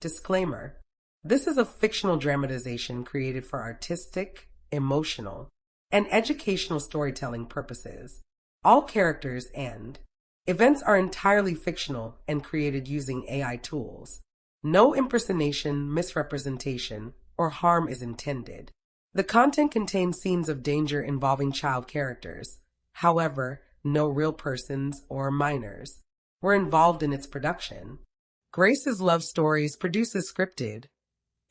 Disclaimer: this is a fictional dramatization created for artistic, emotional, and educational storytelling purposes. All characters and events are entirely fictional and created using AI tools. No impersonation, misrepresentation, or harm is intended. The content contains scenes of danger involving child characters. However, no real persons or minors were involved in its production. Grace's Love Stories produces scripted,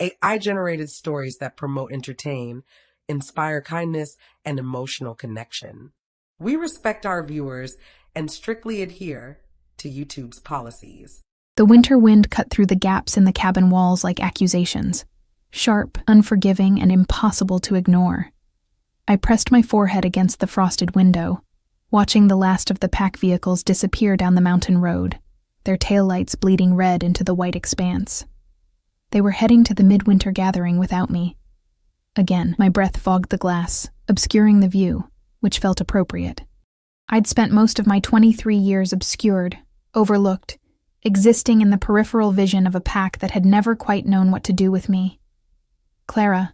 AI-generated stories that promote, entertain, inspire kindness, and emotional connection. We respect our viewers and strictly adhere to YouTube's policies. The winter wind cut through the gaps in the cabin walls like accusations, sharp, unforgiving, and impossible to ignore. I pressed my forehead against the frosted window, watching the last of the pack vehicles disappear down the mountain road, their taillights bleeding red into the white expanse. They were heading to the midwinter gathering without me. Again, my breath fogged the glass, obscuring the view, which felt appropriate. I'd spent most of my 23 years obscured, overlooked, existing in the peripheral vision of a pack that had never quite known what to do with me. Clara,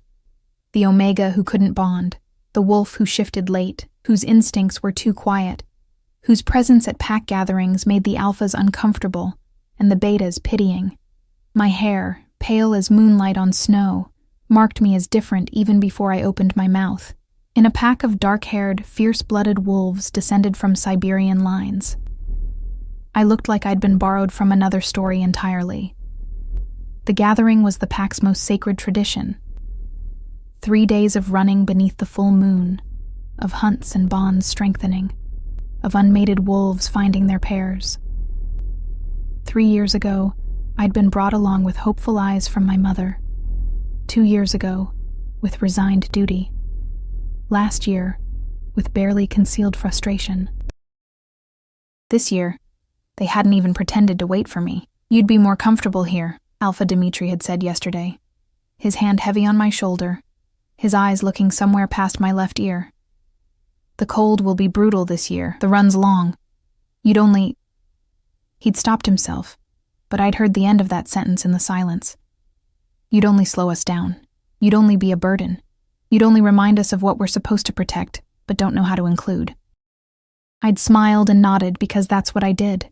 the omega who couldn't bond, the wolf who shifted late, whose instincts were too quiet, whose presence at pack gatherings made the alphas uncomfortable and the betas pitying. My hair, pale as moonlight on snow, marked me as different even before I opened my mouth. In a pack of dark-haired, fierce-blooded wolves descended from Siberian lines. I looked like I'd been borrowed from another story entirely. The gathering was the pack's most sacred tradition. 3 days of running beneath the full moon, of hunts and bonds strengthening, of unmated wolves finding their pairs. 3 years ago, I'd been brought along with hopeful eyes from my mother. 2 years ago, with resigned duty. Last year, with barely concealed frustration. This year, they hadn't even pretended to wait for me. "You'd be more comfortable here," Alpha Dimitri had said yesterday, his hand heavy on my shoulder, his eyes looking somewhere past my left ear. "The cold will be brutal this year. The run's long. You'd only—" He'd stopped himself, but I'd heard the end of that sentence in the silence. "You'd only slow us down. You'd only be a burden. You'd only remind us of what we're supposed to protect, but don't know how to include." I'd smiled and nodded because that's what I did.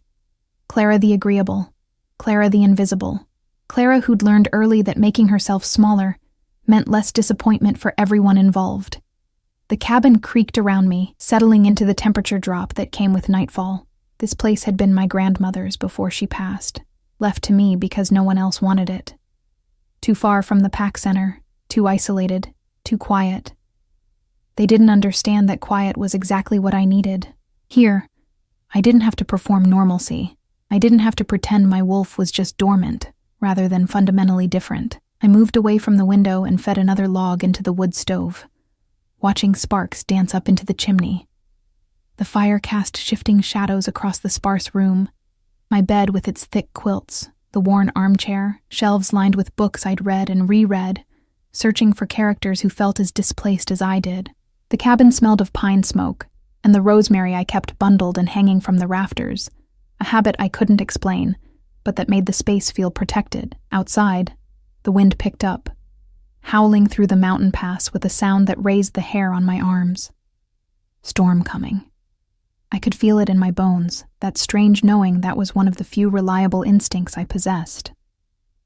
Clara the agreeable, Clara the invisible, Clara who'd learned early that making herself smaller meant less disappointment for everyone involved. The cabin creaked around me, settling into the temperature drop that came with nightfall. This place had been my grandmother's before she passed, left to me because no one else wanted it. Too far from the pack center, too isolated, too quiet. They didn't understand that quiet was exactly what I needed. Here, I didn't have to perform normalcy. I didn't have to pretend my wolf was just dormant, rather than fundamentally different. I moved away from the window and fed another log into the wood stove, watching sparks dance up into the chimney. The fire cast shifting shadows across the sparse room. My bed with its thick quilts, the worn armchair, shelves lined with books I'd read and reread, searching for characters who felt as displaced as I did. The cabin smelled of pine smoke, and the rosemary I kept bundled and hanging from the rafters, a habit I couldn't explain, but that made the space feel protected. Outside, the wind picked up, howling through the mountain pass with a sound that raised the hair on my arms. Storm coming. I could feel it in my bones, that strange knowing that was one of the few reliable instincts I possessed.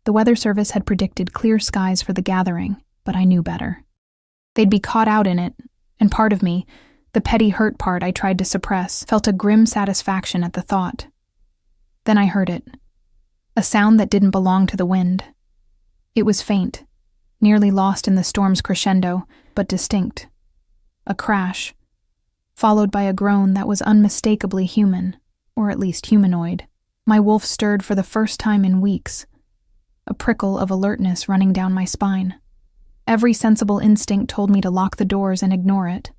The weather service had predicted clear skies for the gathering, but I knew better. They'd be caught out in it, and part of me, the petty hurt part I tried to suppress, felt a grim satisfaction at the thought. Then I heard it. A sound that didn't belong to the wind. It was faint, nearly lost in the storm's crescendo, but distinct. A crash, followed by a groan that was unmistakably human, or at least humanoid. My wolf stirred for the first time in weeks, a prickle of alertness running down my spine. Every sensible instinct told me to lock the doors and ignore it.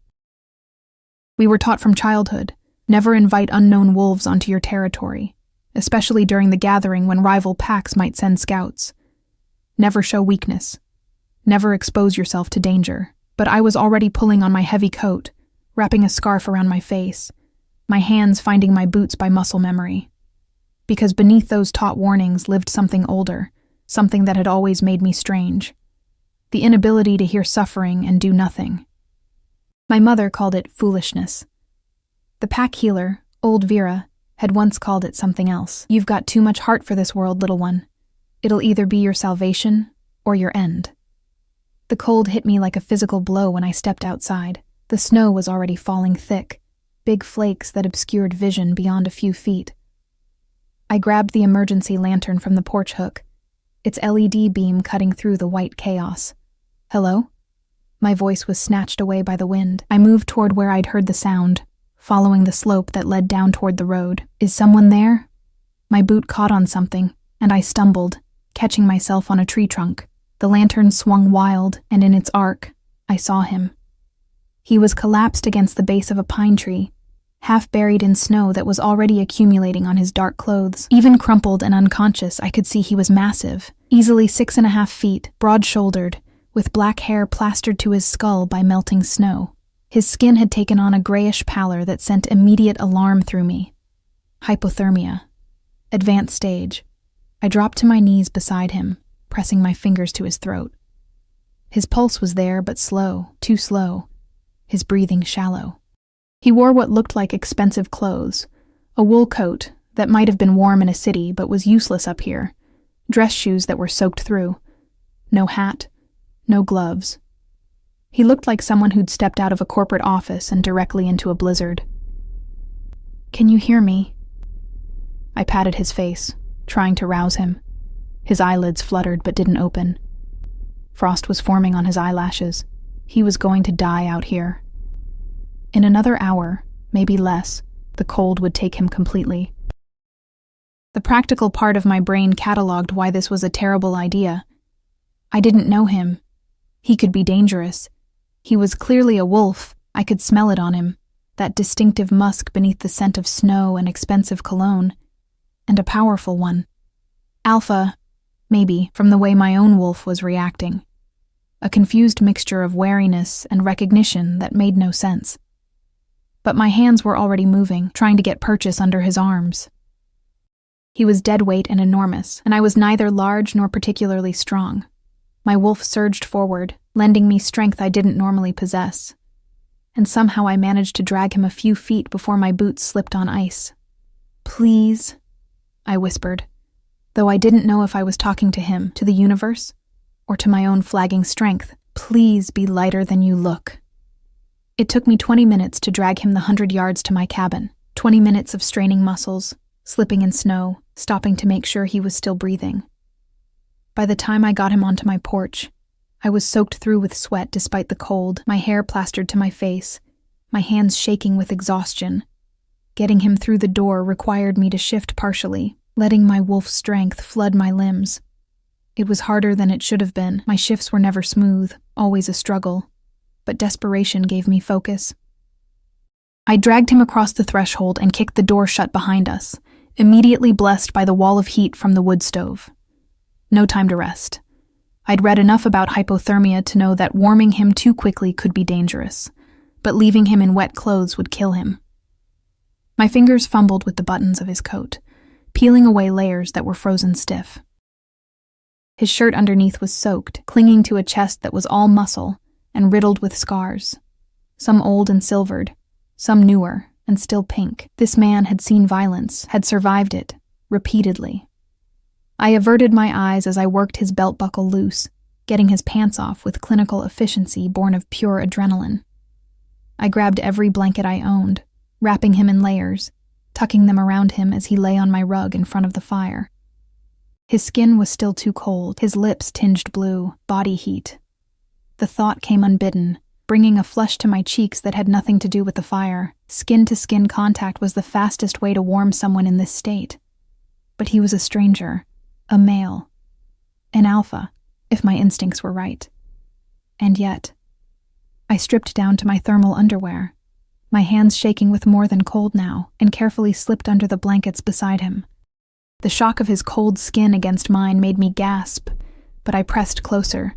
We were taught from childhood, never invite unknown wolves onto your territory, especially during the gathering when rival packs might send scouts. Never show weakness. Never expose yourself to danger. But I was already pulling on my heavy coat, wrapping a scarf around my face, my hands finding my boots by muscle memory. Because beneath those taught warnings lived something older, something that had always made me strange. The inability to hear suffering and do nothing. My mother called it foolishness. The pack healer, old Vera, had once called it something else. You've got too much heart for this world, little one. It'll either be your salvation or your end. The cold hit me like a physical blow when I stepped outside. The snow was already falling thick, big flakes that obscured vision beyond a few feet. I grabbed the emergency lantern from the porch hook, its LED beam cutting through the white chaos. Hello? My voice was snatched away by the wind. I moved toward where I'd heard the sound, following the slope that led down toward the road. Is someone there? My boot caught on something, and I stumbled, catching myself on a tree trunk. The lantern swung wild, and in its arc, I saw him. He was collapsed against the base of a pine tree, half buried in snow that was already accumulating on his dark clothes. Even crumpled and unconscious, I could see he was massive, easily 6.5 feet, broad-shouldered, with black hair plastered to his skull by melting snow. His skin had taken on a grayish pallor that sent immediate alarm through me. Hypothermia. Advanced stage. I dropped to my knees beside him, pressing my fingers to his throat. His pulse was there, but slow, too slow. His breathing shallow. He wore what looked like expensive clothes, a wool coat that might have been warm in a city but was useless up here, dress shoes that were soaked through, no hat, no gloves. He looked like someone who'd stepped out of a corporate office and directly into a blizzard. Can you hear me? I patted his face, trying to rouse him. His eyelids fluttered but didn't open. Frost was forming on his eyelashes. He was going to die out here. In another hour, maybe less, the cold would take him completely. The practical part of my brain cataloged why this was a terrible idea. I didn't know him. He could be dangerous. He was clearly a wolf. I could smell it on him, that distinctive musk beneath the scent of snow and expensive cologne, and a powerful one. Alpha, maybe, from the way my own wolf was reacting. A confused mixture of wariness and recognition that made no sense. But my hands were already moving, trying to get purchase under his arms. He was dead weight and enormous, and I was neither large nor particularly strong. My wolf surged forward, lending me strength I didn't normally possess. And somehow I managed to drag him a few feet before my boots slipped on ice. Please, I whispered, though I didn't know if I was talking to him, to the universe, or to my own flagging strength. Please be lighter than you look. It took me 20 minutes to drag him the 100 yards to my cabin. 20 minutes of straining muscles, slipping in snow, stopping to make sure he was still breathing. By the time I got him onto my porch, I was soaked through with sweat despite the cold, my hair plastered to my face, my hands shaking with exhaustion. Getting him through the door required me to shift partially, letting my wolf strength flood my limbs. It was harder than it should have been. My shifts were never smooth, always a struggle, but desperation gave me focus. I dragged him across the threshold and kicked the door shut behind us, immediately blessed by the wall of heat from the wood stove. No time to rest. I'd read enough about hypothermia to know that warming him too quickly could be dangerous, but leaving him in wet clothes would kill him. My fingers fumbled with the buttons of his coat, peeling away layers that were frozen stiff. His shirt underneath was soaked, clinging to a chest that was all muscle and riddled with scars, some old and silvered, some newer and still pink. This man had seen violence, had survived it, repeatedly. I averted my eyes as I worked his belt buckle loose, getting his pants off with clinical efficiency born of pure adrenaline. I grabbed every blanket I owned, wrapping him in layers, tucking them around him as he lay on my rug in front of the fire. His skin was still too cold, his lips tinged blue, body heat. The thought came unbidden, bringing a flush to my cheeks that had nothing to do with the fire. Skin-to-skin contact was the fastest way to warm someone in this state. But he was a stranger, a male, an alpha, if my instincts were right. And yet, I stripped down to my thermal underwear, my hands shaking with more than cold now, and carefully slipped under the blankets beside him. The shock of his cold skin against mine made me gasp, but I pressed closer,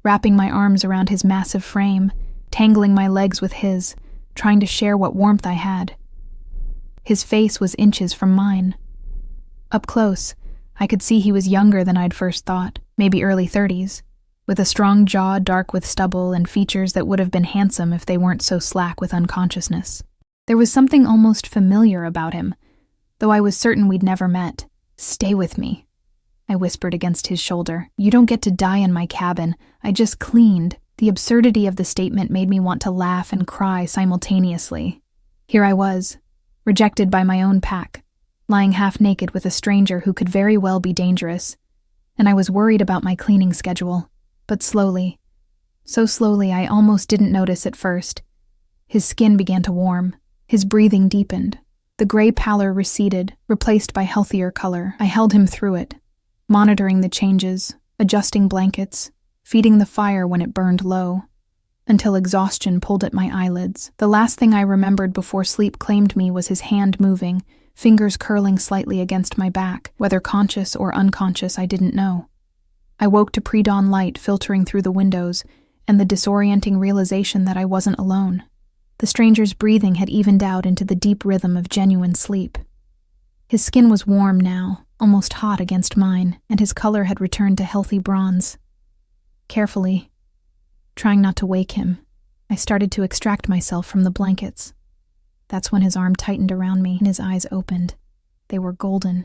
wrapping my arms around his massive frame, tangling my legs with his, trying to share what warmth I had. His face was inches from mine. Up close, I could see he was younger than I'd first thought, maybe early 30s, with a strong jaw dark with stubble and features that would have been handsome if they weren't so slack with unconsciousness. There was something almost familiar about him, though I was certain we'd never met. "Stay with me," I whispered against his shoulder. "You don't get to die in my cabin. I just cleaned." The absurdity of the statement made me want to laugh and cry simultaneously. Here I was, rejected by my own pack, lying half naked with a stranger who could very well be dangerous, and I was worried about my cleaning schedule. But slowly, so slowly I almost didn't notice at first, his skin began to warm, his breathing deepened. The gray pallor receded, replaced by healthier color. I held him through it, monitoring the changes, adjusting blankets, feeding the fire when it burned low, until exhaustion pulled at my eyelids. The last thing I remembered before sleep claimed me was his hand moving, fingers curling slightly against my back. Whether conscious or unconscious, I didn't know. I woke to pre-dawn light filtering through the windows and the disorienting realization that I wasn't alone. The stranger's breathing had evened out into the deep rhythm of genuine sleep. His skin was warm now, almost hot against mine, and his color had returned to healthy bronze. Carefully, trying not to wake him, I started to extract myself from the blankets. That's when his arm tightened around me and his eyes opened. They were golden.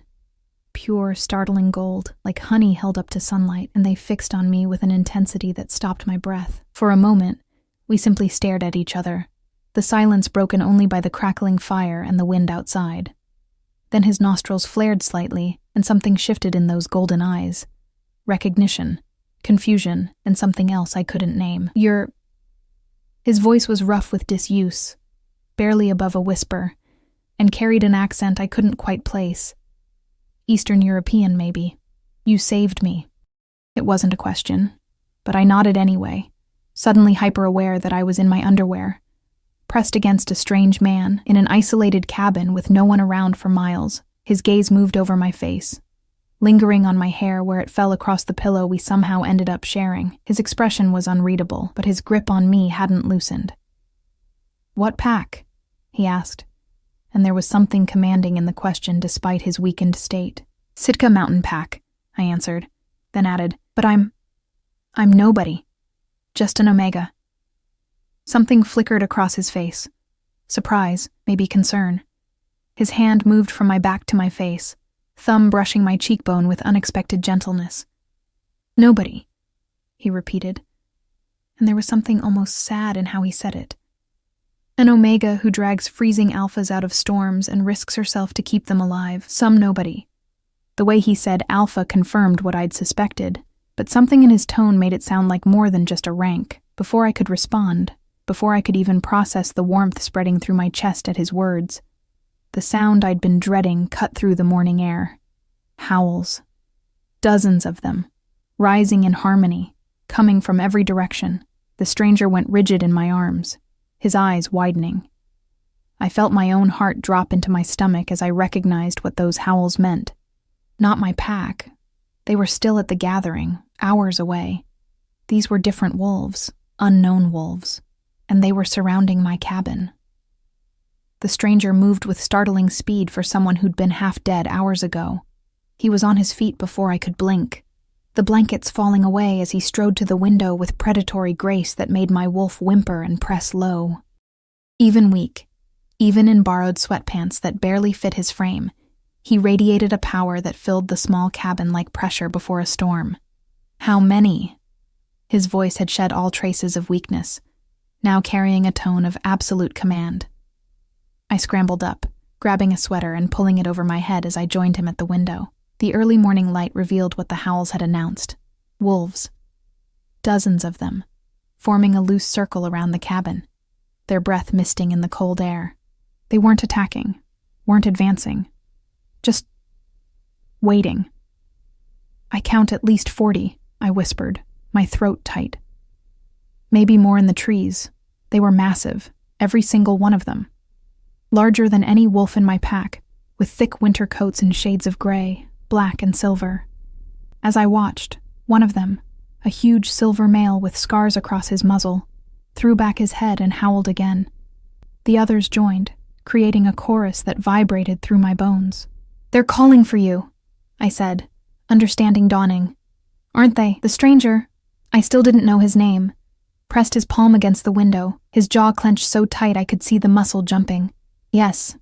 Pure, startling gold, like honey held up to sunlight, and they fixed on me with an intensity that stopped my breath. For a moment, we simply stared at each other, the silence broken only by the crackling fire and the wind outside. Then his nostrils flared slightly, and something shifted in those golden eyes. Recognition, confusion, and something else I couldn't name. "You're..." His voice was rough with disuse, barely above a whisper, and carried an accent I couldn't quite place. Eastern European, maybe. "You saved me." It wasn't a question, but I nodded anyway, suddenly hyper-aware that I was in my underwear, pressed against a strange man, in an isolated cabin with no one around for miles. His gaze moved over my face, lingering on my hair where it fell across the pillow we somehow ended up sharing. His expression was unreadable, but his grip on me hadn't loosened. "What pack?" he asked, and there was something commanding in the question despite his weakened state. "Sitka Mountain Pack," I answered, then added, "But I'm nobody. Just an Omega." Something flickered across his face. Surprise, maybe concern. His hand moved from my back to my face, thumb brushing my cheekbone with unexpected gentleness. "Nobody," he repeated, and there was something almost sad in how he said it. An Omega who drags freezing alphas out of storms and risks herself to keep them alive. Some nobody. The way he said alpha confirmed what I'd suspected, but something in his tone made it sound like more than just a rank. Before I could respond, before I could even process the warmth spreading through my chest at his words, the sound I'd been dreading cut through the morning air. Howls. Dozens of them, rising in harmony, coming from every direction. The stranger went rigid in my arms, his eyes widening. I felt my own heart drop into my stomach as I recognized what those howls meant. Not my pack. They were still at the gathering, hours away. These were different wolves, unknown wolves, and they were surrounding my cabin. The stranger moved with startling speed for someone who'd been half dead hours ago. He was on his feet before I could blink, the blankets falling away as he strode to the window with predatory grace that made my wolf whimper and press low. Even weak, even in borrowed sweatpants that barely fit his frame, he radiated a power that filled the small cabin like pressure before a storm. "How many?" His voice had shed all traces of weakness, now carrying a tone of absolute command. I scrambled up, grabbing a sweater and pulling it over my head as I joined him at the window. The early morning light revealed what the howls had announced. Wolves. Dozens of them, forming a loose circle around the cabin, their breath misting in the cold air. They weren't attacking, weren't advancing, just waiting. "I count at least 40, I whispered, my throat tight. Maybe more in the trees. They were massive, every single one of them. Larger than any wolf in my pack, with thick winter coats in shades of gray, black and silver. As I watched, one of them, a huge silver male with scars across his muzzle, threw back his head and howled again. The others joined, creating a chorus that vibrated through my bones. "They're calling for you," I said, understanding dawning. Aren't they? The stranger, I still didn't know his name, pressed his palm against the window, his jaw clenched so tight I could see the muscle jumping. Yes.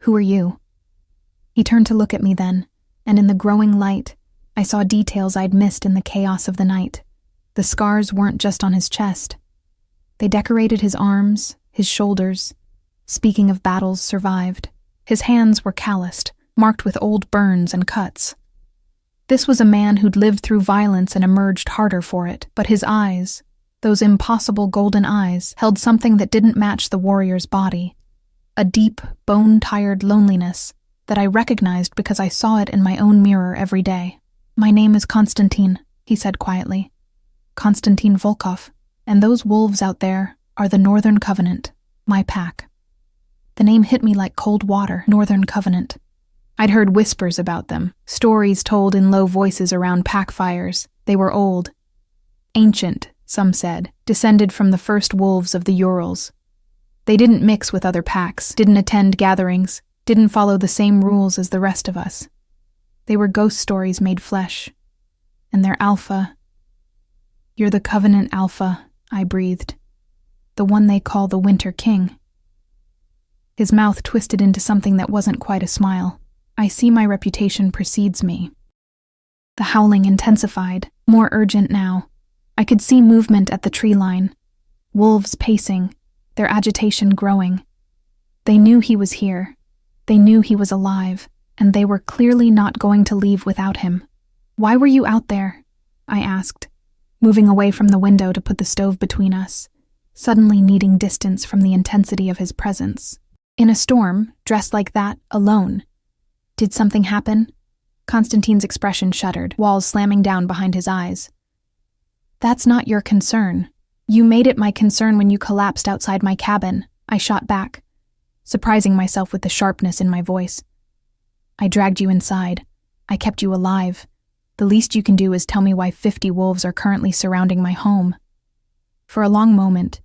Who are you? He turned to look at me then, and in the growing light, I saw details I'd missed in the chaos of the night. The scars weren't just on his chest. They decorated his arms, his shoulders. Speaking of battles survived, his hands were calloused, marked with old burns and cuts. This was a man who'd lived through violence and emerged harder for it, but his eyes, those impossible golden eyes, held something that didn't match the warrior's body. A deep, bone-tired loneliness that I recognized because I saw it in my own mirror every day. My name is Konstantin, he said quietly. Konstantin Volkov, and those wolves out there are the Northern Covenant, my pack. The name hit me like cold water, Northern Covenant. I'd heard whispers about them, stories told in low voices around pack fires. They were old. Ancient, some said, descended from the first wolves of the Urals. They didn't mix with other packs, didn't attend gatherings, didn't follow the same rules as the rest of us. They were ghost stories made flesh. And their alpha... You're the Covenant Alpha, I breathed. The one they call the Winter King. His mouth twisted into something that wasn't quite a smile. I see my reputation precedes me. The howling intensified, more urgent now. I could see movement at the tree line. Wolves pacing, their agitation growing. They knew he was here. They knew he was alive, and they were clearly not going to leave without him. Why were you out there? I asked, moving away from the window to put the stove between us, suddenly needing distance from the intensity of his presence. In a storm, dressed like that, alone. Did something happen? Konstantin's expression shuddered, walls slamming down behind his eyes. That's not your concern. You made it my concern when you collapsed outside my cabin, I shot back, surprising myself with the sharpness in my voice. I dragged you inside. I kept you alive. The least you can do is tell me why 50 wolves are currently surrounding my home. For a long moment,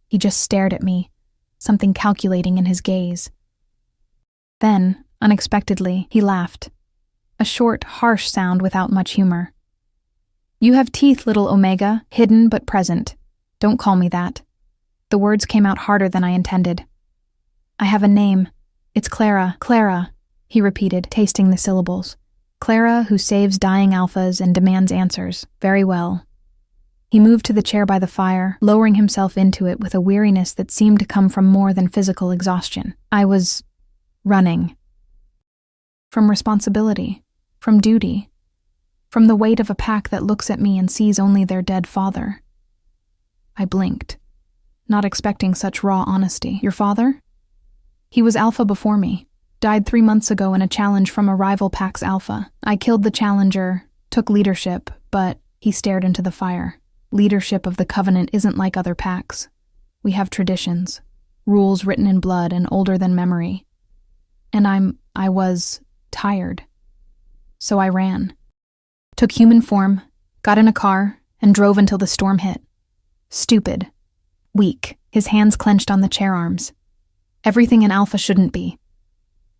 he just stared at me, something calculating in his gaze. Then, unexpectedly, he laughed. A short, harsh sound without much humor. You have teeth, little Omega, hidden but present. Don't call me that. The words came out harder than I intended. I have a name. It's Clara, Clara, he repeated, tasting the syllables. Clara, who saves dying alphas and demands answers. Very well. He moved to the chair by the fire, lowering himself into it with a weariness that seemed to come from more than physical exhaustion. I was running. From responsibility, from duty, from the weight of a pack that looks at me and sees only their dead father. I blinked, not expecting such raw honesty. Your father? He was alpha before me. Died 3 months ago in a challenge from a rival pack's alpha. I killed the challenger, took leadership, but he stared into the fire. Leadership of the Covenant isn't like other packs. We have traditions, rules written in blood and older than memory. And I was tired. So I ran. Took human form, got in a car, and drove until the storm hit. Stupid. Weak, his hands clenched on the chair arms. Everything in Alpha shouldn't be.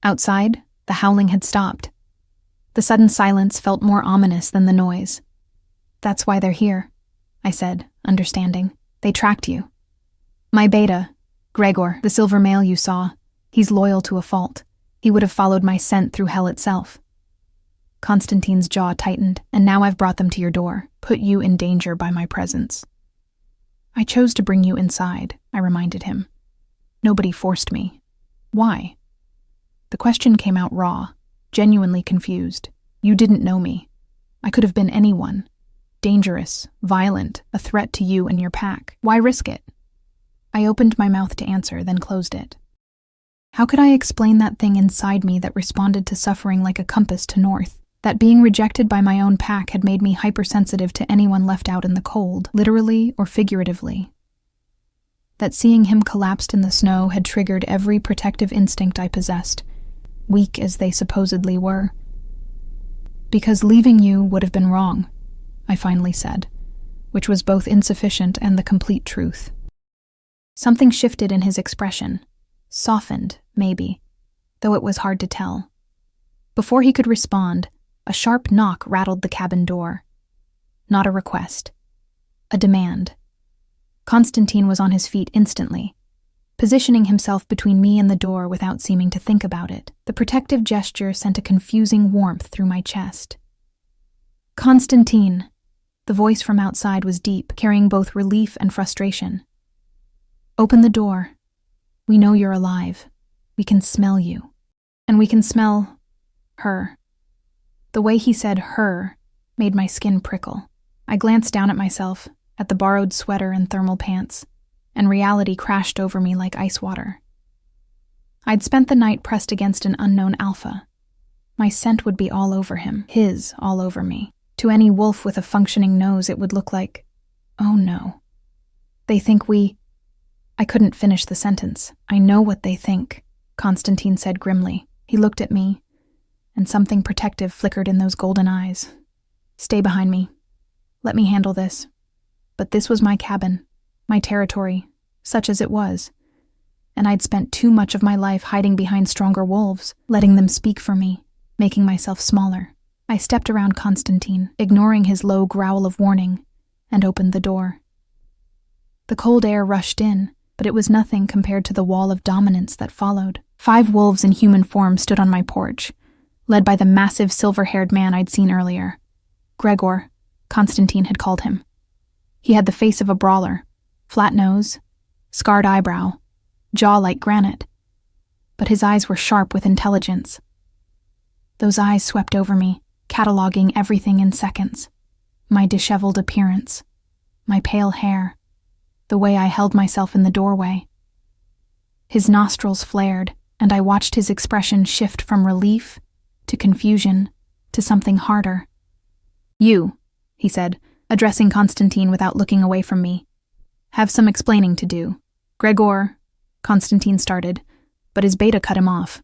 Outside, the howling had stopped. The sudden silence felt more ominous than the noise. That's why they're here, I said, understanding. They tracked you. My beta, Gregor, the silver male you saw, he's loyal to a fault. He would have followed my scent through hell itself. Konstantin's jaw tightened, and now I've brought them to your door, put you in danger by my presence. I chose to bring you inside, I reminded him. Nobody forced me. Why? The question came out raw, genuinely confused. You didn't know me. I could have been anyone. Dangerous, violent, a threat to you and your pack. Why risk it? I opened my mouth to answer, then closed it. How could I explain that thing inside me that responded to suffering like a compass to north? That being rejected by my own pack had made me hypersensitive to anyone left out in the cold, literally or figuratively. That seeing him collapsed in the snow had triggered every protective instinct I possessed, weak as they supposedly were. Because leaving you would have been wrong, I finally said, which was both insufficient and the complete truth. Something shifted in his expression, softened, maybe, though it was hard to tell. Before he could respond, A sharp knock rattled the cabin door. Not a request. A demand. Constantine was on his feet instantly, positioning himself between me and the door without seeming to think about it. The protective gesture sent a confusing warmth through my chest. "Constantine!" The voice from outside was deep, carrying both relief and frustration. "Open the door. We know you're alive. We can smell you. And we can smell her." The way he said her made my skin prickle. I glanced down at myself, at the borrowed sweater and thermal pants, and reality crashed over me like ice water. I'd spent the night pressed against an unknown alpha. My scent would be all over him, his all over me. To any wolf with a functioning nose, it would look like, oh no. They think I couldn't finish the sentence. "I know what they think," Constantine said grimly. He looked at me, and something protective flickered in those golden eyes. "Stay behind me. Let me handle this." But this was my cabin, my territory, such as it was. And I'd spent too much of my life hiding behind stronger wolves, letting them speak for me, making myself smaller. I stepped around Constantine, ignoring his low growl of warning, and opened the door. The cold air rushed in, but it was nothing compared to the wall of dominance that followed. 5 wolves in human form stood on my porch, led by the massive silver-haired man I'd seen earlier. Gregor, Constantine had called him. He had the face of a brawler, flat nose, scarred eyebrow, jaw like granite, but his eyes were sharp with intelligence. Those eyes swept over me, cataloging everything in seconds. My disheveled appearance, my pale hair, the way I held myself in the doorway. His nostrils flared, and I watched his expression shift from relief to confusion to something harder. "You," he said, addressing Constantine without looking away from me, "have some explaining to do." "Gregor," Constantine started, but his beta cut him off.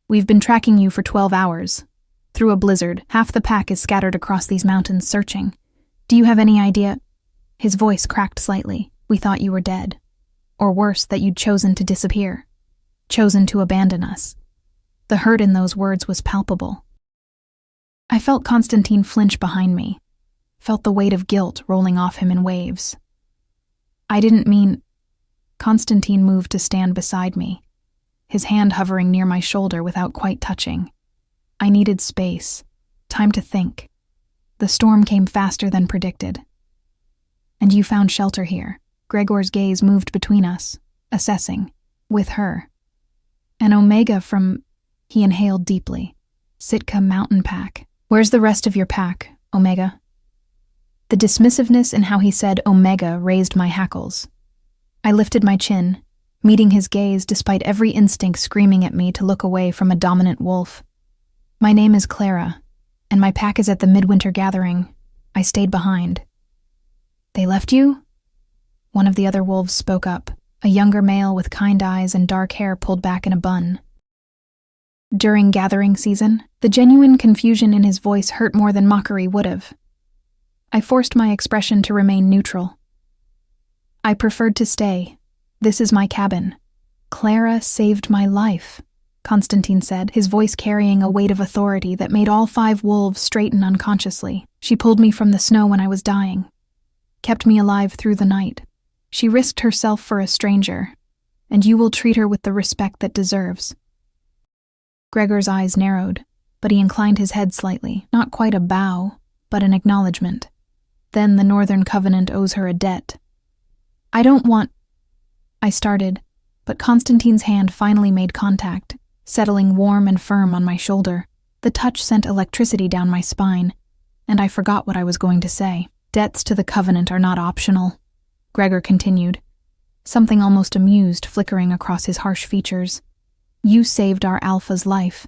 "We've been tracking you for 12 hours. Through a blizzard, half the pack is scattered across these mountains searching. Do you have any idea?" His voice cracked slightly. "We thought you were dead. Or worse, that you'd chosen to disappear. Chosen to abandon us." The hurt in those words was palpable. I felt Constantine flinch behind me, felt the weight of guilt rolling off him in waves. "I didn't mean..." Constantine moved to stand beside me, his hand hovering near my shoulder without quite touching. I needed space, time to think. The storm came faster than predicted. "And you found shelter here." Gregor's gaze moved between us, assessing, with her. "An Omega from..." He inhaled deeply. "Sitka mountain pack. Where's the rest of your pack, Omega?" The dismissiveness in how he said Omega raised my hackles. I lifted my chin, meeting his gaze despite every instinct screaming at me to look away from a dominant wolf. "My name is Clara, and my pack is at the midwinter gathering. I stayed behind." "They left you?" One of the other wolves spoke up, a younger male with kind eyes and dark hair pulled back in a bun. During gathering season, the genuine confusion in his voice hurt more than mockery would have. I forced my expression to remain neutral. "I preferred to stay. This is my cabin. Clara saved my life," Constantine said, his voice carrying a weight of authority that made all 5 wolves straighten unconsciously. "She pulled me from the snow when I was dying, kept me alive through the night. She risked herself for a stranger, and you will treat her with the respect that deserves." Gregor's eyes narrowed, but he inclined his head slightly, not quite a bow, but an acknowledgement. "Then the Northern Covenant owes her a debt." "I don't want..." I started, but Constantine's hand finally made contact, settling warm and firm on my shoulder. The touch sent electricity down my spine, and I forgot what I was going to say. "Debts to the Covenant are not optional," Gregor continued, something almost amused flickering across his harsh features. "You saved our Alpha's life."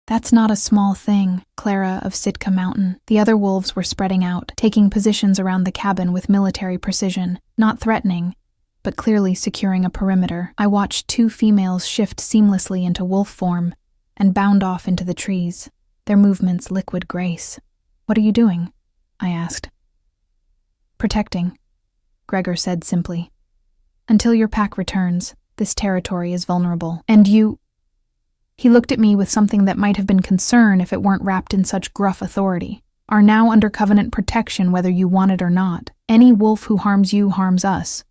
"That's not a small thing, Clara of Sitka Mountain." The other wolves were spreading out, taking positions around the cabin with military precision, not threatening, but clearly securing a perimeter. I watched 2 females shift seamlessly into wolf form and bound off into the trees, their movements liquid grace. "What are you doing?" I asked. "Protecting," Gregor said simply. "Until your pack returns, this territory is vulnerable. And you..." He looked at me with something that might have been concern if it weren't wrapped in such gruff authority. Are now under covenant protection whether you want it or not. Any wolf who harms you harms us.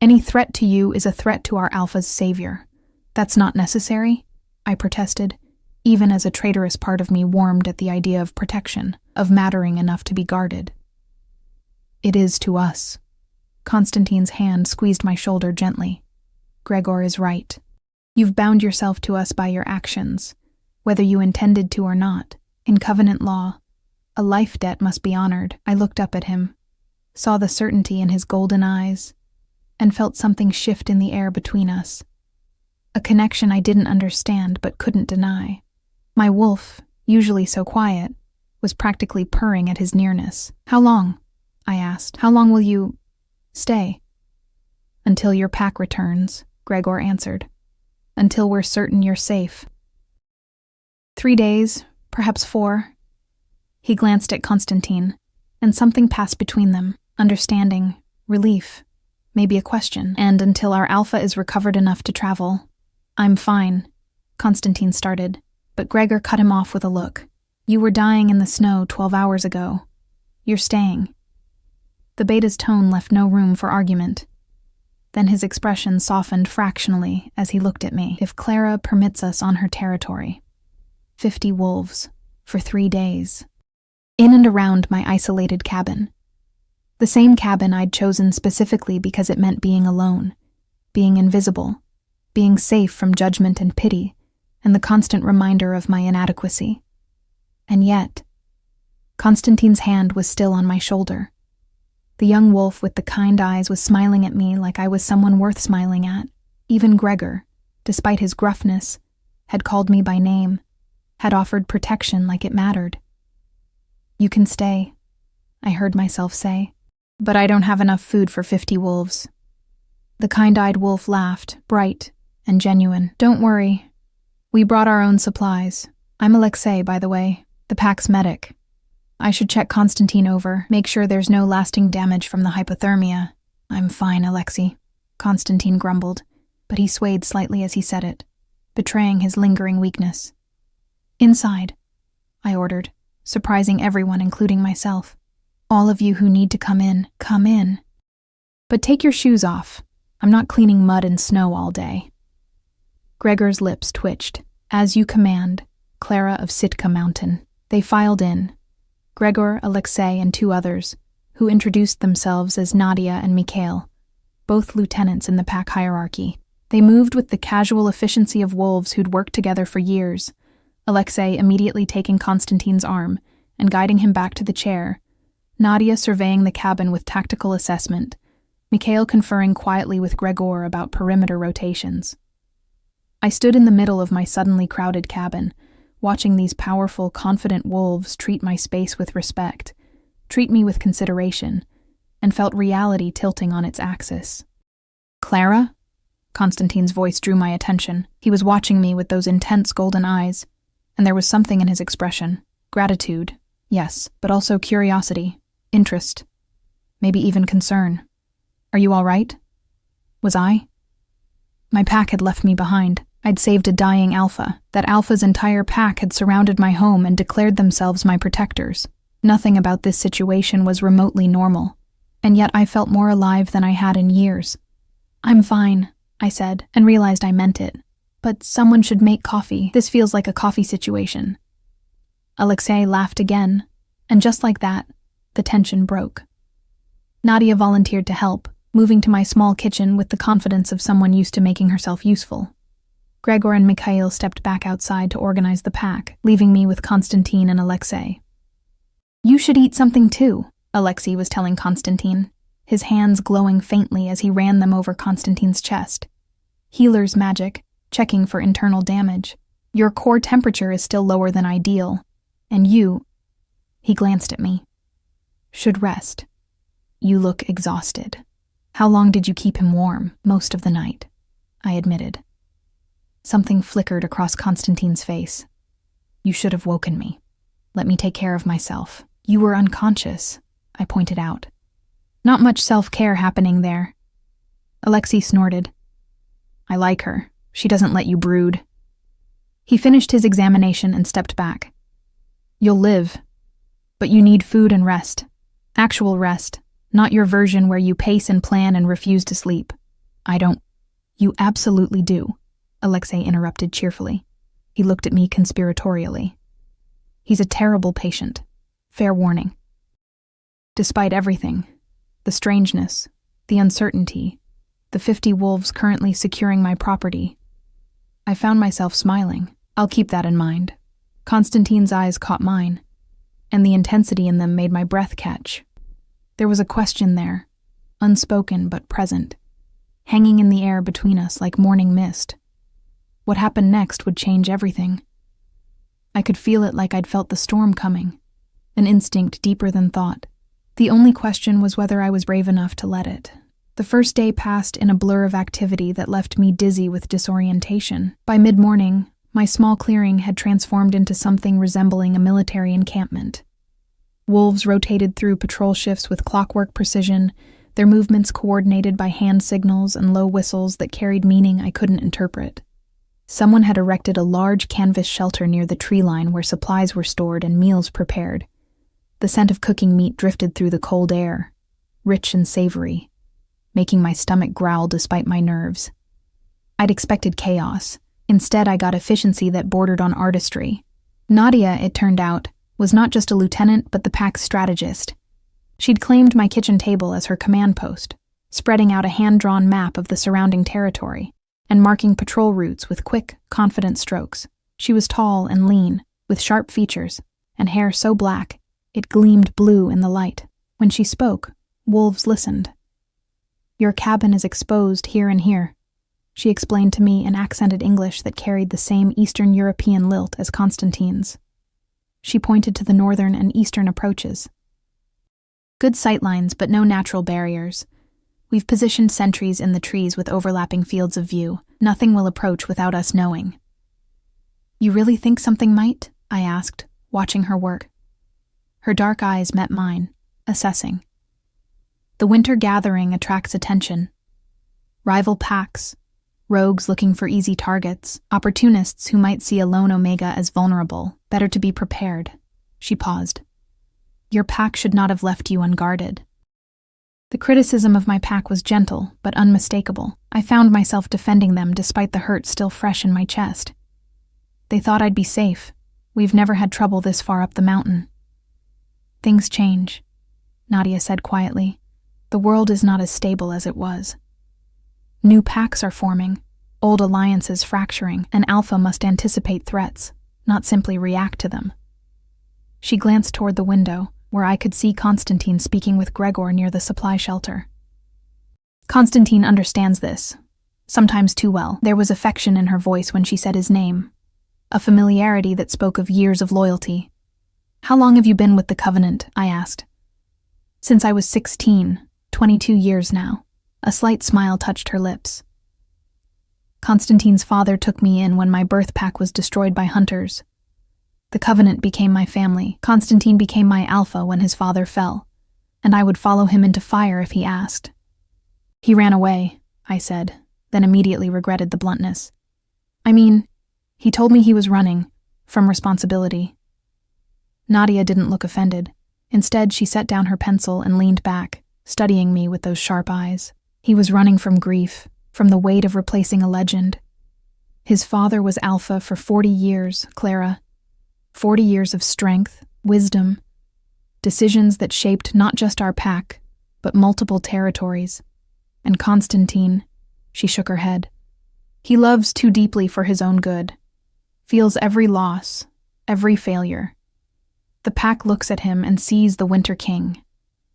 Any threat to you is a threat to our alpha's savior. That's not necessary, I protested, even as a traitorous part of me warmed at the idea of protection, of mattering enough to be guarded. It is to us. Constantine's hand squeezed my shoulder gently. Gregor is right. You've bound yourself to us by your actions, whether you intended to or not. In covenant law, a life debt must be honored. I looked up at him, saw the certainty in his golden eyes, and felt something shift in the air between us. A connection I didn't understand but couldn't deny. My wolf, usually so quiet, was practically purring at his nearness. How long? I asked. How long will you stay? Until your pack returns, Gregor answered. Until we're certain you're safe. 3 days, perhaps 4. He glanced at Constantine, and something passed between them, understanding, relief, maybe a question. And until our alpha is recovered enough to travel. I'm fine, Constantine started, but Gregor cut him off with a look. You were dying in the snow 12 hours ago. You're staying. The beta's tone left no room for argument. Then his expression softened fractionally as he looked at me. If Clara permits us on her territory. 50 wolves, for 3 days. In and around my isolated cabin. The same cabin I'd chosen specifically because it meant being alone, being invisible, being safe from judgment and pity, and the constant reminder of my inadequacy. And yet, Constantine's hand was still on my shoulder. The young wolf with the kind eyes was smiling at me like I was someone worth smiling at. Even Gregor, despite his gruffness, had called me by name, had offered protection like it mattered. You can stay, I heard myself say, but I don't have enough food for 50 wolves. The kind-eyed wolf laughed, bright and genuine. Don't worry. We brought our own supplies. I'm Alexei, by the way, the pack's medic. I should check Constantine over, make sure there's no lasting damage from the hypothermia. I'm fine, Alexei, Constantine grumbled, but he swayed slightly as he said it, betraying his lingering weakness. Inside, I ordered, surprising everyone, including myself. All of you who need to come in, come in. But take your shoes off. I'm not cleaning mud and snow all day. Gregor's lips twitched. As you command, Clara of Sitka Mountain. They filed in. Gregor, Alexei, and 2 others, who introduced themselves as Nadia and Mikhail, both lieutenants in the pack hierarchy. They moved with the casual efficiency of wolves who'd worked together for years, Alexei immediately taking Constantine's arm and guiding him back to the chair, Nadia surveying the cabin with tactical assessment, Mikhail conferring quietly with Gregor about perimeter rotations. I stood in the middle of my suddenly crowded cabin, watching these powerful, confident wolves treat my space with respect, treat me with consideration, and felt reality tilting on its axis. Clara? Constantine's voice drew my attention. He was watching me with those intense golden eyes, and there was something in his expression. Gratitude, yes, but also curiosity, interest, maybe even concern. Are you all right? Was I? My pack had left me behind. I'd saved a dying alpha. That alpha's entire pack had surrounded my home and declared themselves my protectors. Nothing about this situation was remotely normal, and yet I felt more alive than I had in years. I'm fine, I said, and realized I meant it. But someone should make coffee. This feels like a coffee situation. Alexei laughed again, and just like that, the tension broke. Nadia volunteered to help, moving to my small kitchen with the confidence of someone used to making herself useful. Gregor and Mikhail stepped back outside to organize the pack, leaving me with Constantine and Alexei. You should eat something too, Alexei was telling Constantine, his hands glowing faintly as he ran them over Constantine's chest. Healer's magic, checking for internal damage. Your core temperature is still lower than ideal, and you, he glanced at me, should rest. You look exhausted. How long did you keep him warm? Most of the night, I admitted. Something flickered across Constantine's face. You should have woken me. Let me take care of myself. You were unconscious, I pointed out. Not much self-care happening there. Alexei snorted. I like her. She doesn't let you brood. He finished his examination and stepped back. You'll live, but you need food and rest. Actual rest, not your version where you pace and plan and refuse to sleep. I don't. You absolutely do, Alexei interrupted cheerfully. He looked at me conspiratorially. He's a terrible patient. Fair warning. Despite everything, the strangeness, the uncertainty, the 50 wolves currently securing my property, I found myself smiling. I'll keep that in mind. Constantine's eyes caught mine, and the intensity in them made my breath catch. There was a question there, unspoken but present, hanging in the air between us like morning mist. What happened next would change everything. I could feel it like I'd felt the storm coming, an instinct deeper than thought. The only question was whether I was brave enough to let it. The first day passed in a blur of activity that left me dizzy with disorientation. By mid-morning, my small clearing had transformed into something resembling a military encampment. Wolves rotated through patrol shifts with clockwork precision, their movements coordinated by hand signals and low whistles that carried meaning I couldn't interpret. Someone had erected a large canvas shelter near the tree line where supplies were stored and meals prepared. The scent of cooking meat drifted through the cold air, rich and savory, making my stomach growl despite my nerves. I'd expected chaos. Instead, I got efficiency that bordered on artistry. Nadia, it turned out, was not just a lieutenant but the pack's strategist. She'd claimed my kitchen table as her command post, spreading out a hand-drawn map of the surrounding territory and marking patrol routes with quick, confident strokes. She was tall and lean, with sharp features, and hair so black it gleamed blue in the light. When she spoke, wolves listened. Your cabin is exposed here and here, she explained to me in accented English that carried the same Eastern European lilt as Constantine's. She pointed to the northern and eastern approaches. Good sightlines, but no natural barriers. We've positioned sentries in the trees with overlapping fields of view. Nothing will approach without us knowing. You really think something might? I asked, watching her work. Her dark eyes met mine, assessing. The winter gathering attracts attention. Rival packs, rogues looking for easy targets, opportunists who might see a lone Omega as vulnerable. Better to be prepared. She paused. Your pack should not have left you unguarded. The criticism of my pack was gentle, but unmistakable. I found myself defending them despite the hurt still fresh in my chest. They thought I'd be safe. We've never had trouble this far up the mountain. Things change, Nadia said quietly. The world is not as stable as it was. New packs are forming, old alliances fracturing, and Alpha must anticipate threats, not simply react to them. She glanced toward the window, where I could see Constantine speaking with Gregor near the supply shelter. Constantine understands this, sometimes too well. There was affection in her voice when she said his name, a familiarity that spoke of years of loyalty. How long have you been with the Covenant? I asked. Since I was 16, 22 years now. A slight smile touched her lips. Constantine's father took me in when my birth pack was destroyed by hunters. The Covenant became my family. Constantine became my alpha when his father fell, and I would follow him into fire if he asked. He ran away, I said, then immediately regretted the bluntness. I mean, he told me he was running, from responsibility. Nadia didn't look offended. Instead, she set down her pencil and leaned back, studying me with those sharp eyes. He was running from grief, from the weight of replacing a legend. His father was alpha for 40 years, Clara. 40 years of strength, wisdom, decisions that shaped not just our pack, but multiple territories. And Constantine, she shook her head. He loves too deeply for his own good, feels every loss, every failure. The pack looks at him and sees the Winter King.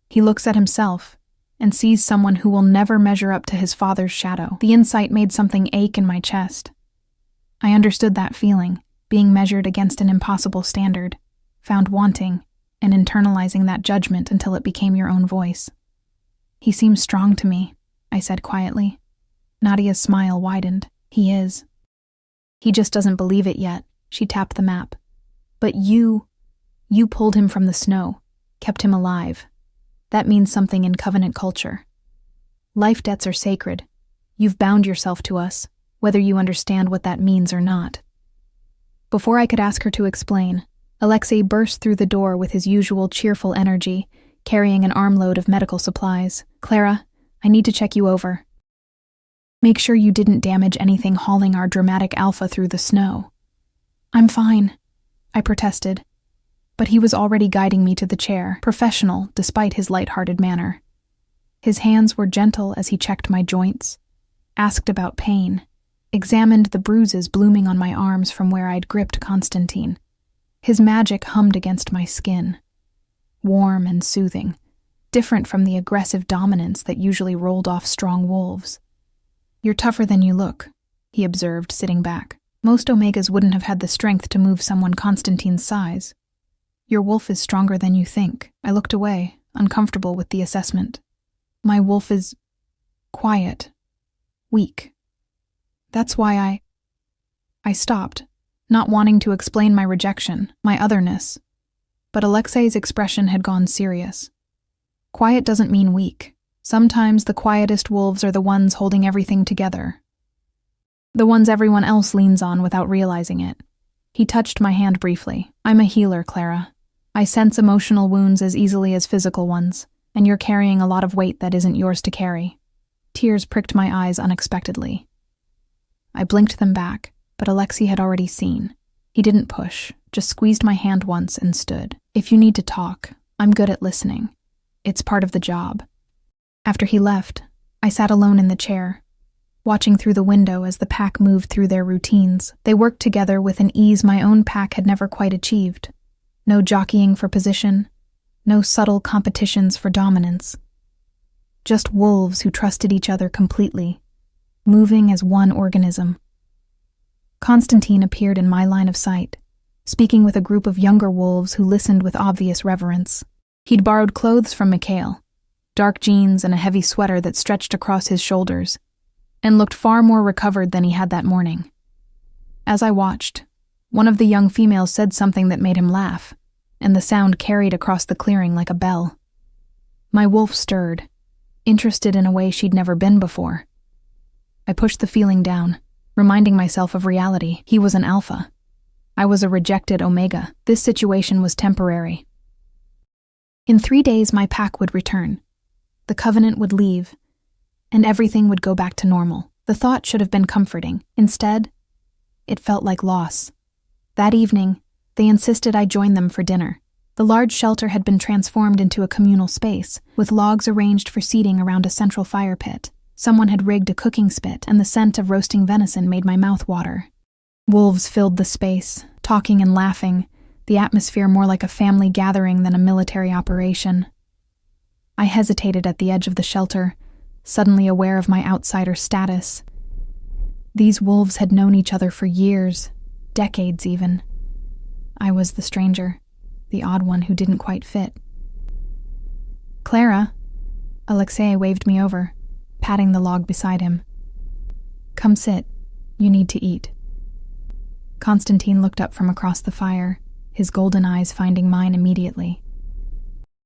He looks at himself and sees someone who will never measure up to his father's shadow. The insight made something ache in my chest. I understood that feeling, being measured against an impossible standard, found wanting, and internalizing that judgment until it became your own voice. He seems strong to me, I said quietly. Nadia's smile widened. He is. He just doesn't believe it yet. She tapped the map. But you pulled him from the snow, kept him alive. That means something in Covenant culture. Life debts are sacred. You've bound yourself to us, whether you understand what that means or not. Before I could ask her to explain, Alexei burst through the door with his usual cheerful energy, carrying an armload of medical supplies. "Clara, I need to check you over. Make sure you didn't damage anything hauling our dramatic alpha through the snow." "I'm fine," I protested, but he was already guiding me to the chair, professional despite his light-hearted manner. His hands were gentle as he checked my joints, asked about pain, examined the bruises blooming on my arms from where I'd gripped Constantine. His magic hummed against my skin, warm and soothing, different from the aggressive dominance that usually rolled off strong wolves. "You're tougher than you look," he observed, sitting back. "Most Omegas wouldn't have had the strength to move someone Constantine's size. Your wolf is stronger than you think." I looked away, uncomfortable with the assessment. "My wolf is quiet, weak. That's why I stopped, not wanting to explain my rejection, my otherness. But Alexei's expression had gone serious. Quiet doesn't mean weak. Sometimes the quietest wolves are the ones holding everything together. The ones everyone else leans on without realizing it. He touched my hand briefly. "I'm a healer, Clara. I sense emotional wounds as easily as physical ones, and you're carrying a lot of weight that isn't yours to carry." Tears pricked my eyes unexpectedly. I blinked them back, but Alexei had already seen. He didn't push, just squeezed my hand once and stood. "If you need to talk, I'm good at listening. It's part of the job." After he left, I sat alone in the chair, watching through the window as the pack moved through their routines. They worked together with an ease my own pack had never quite achieved. No jockeying for position, no subtle competitions for dominance. Just wolves who trusted each other completely, moving as one organism. Constantine appeared in my line of sight, speaking with a group of younger wolves who listened with obvious reverence. He'd borrowed clothes from Mikhail, dark jeans and a heavy sweater that stretched across his shoulders, and looked far more recovered than he had that morning. As I watched, one of the young females said something that made him laugh, and the sound carried across the clearing like a bell. My wolf stirred, interested in a way she'd never been before. I pushed the feeling down, reminding myself of reality. He was an alpha. I was a rejected omega. This situation was temporary. In 3 days, my pack would return. The Covenant would leave, and everything would go back to normal. The thought should have been comforting. Instead, it felt like loss. That evening, they insisted I join them for dinner. The large shelter had been transformed into a communal space, with logs arranged for seating around a central fire pit. Someone had rigged a cooking spit, and the scent of roasting venison made my mouth water. Wolves filled the space, talking and laughing, the atmosphere more like a family gathering than a military operation. I hesitated at the edge of the shelter, suddenly aware of my outsider status. These wolves had known each other for years, decades even. I was the stranger, the odd one who didn't quite fit. "Clara," Alexei waved me over, patting the log beside him. "Come sit. You need to eat." Constantine looked up from across the fire, his golden eyes finding mine immediately.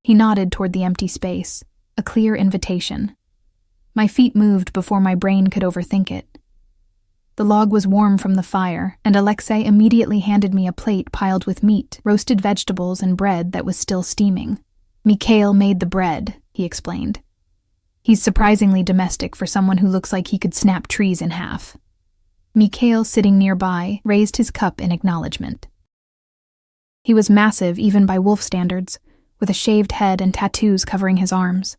He nodded toward the empty space, a clear invitation. My feet moved before my brain could overthink it. The log was warm from the fire, and Alexei immediately handed me a plate piled with meat, roasted vegetables, and bread that was still steaming. "Mikhail made the bread," he explained. "He's surprisingly domestic for someone who looks like he could snap trees in half." Mikhail, sitting nearby, raised his cup in acknowledgement. He was massive even by wolf standards, with a shaved head and tattoos covering his arms.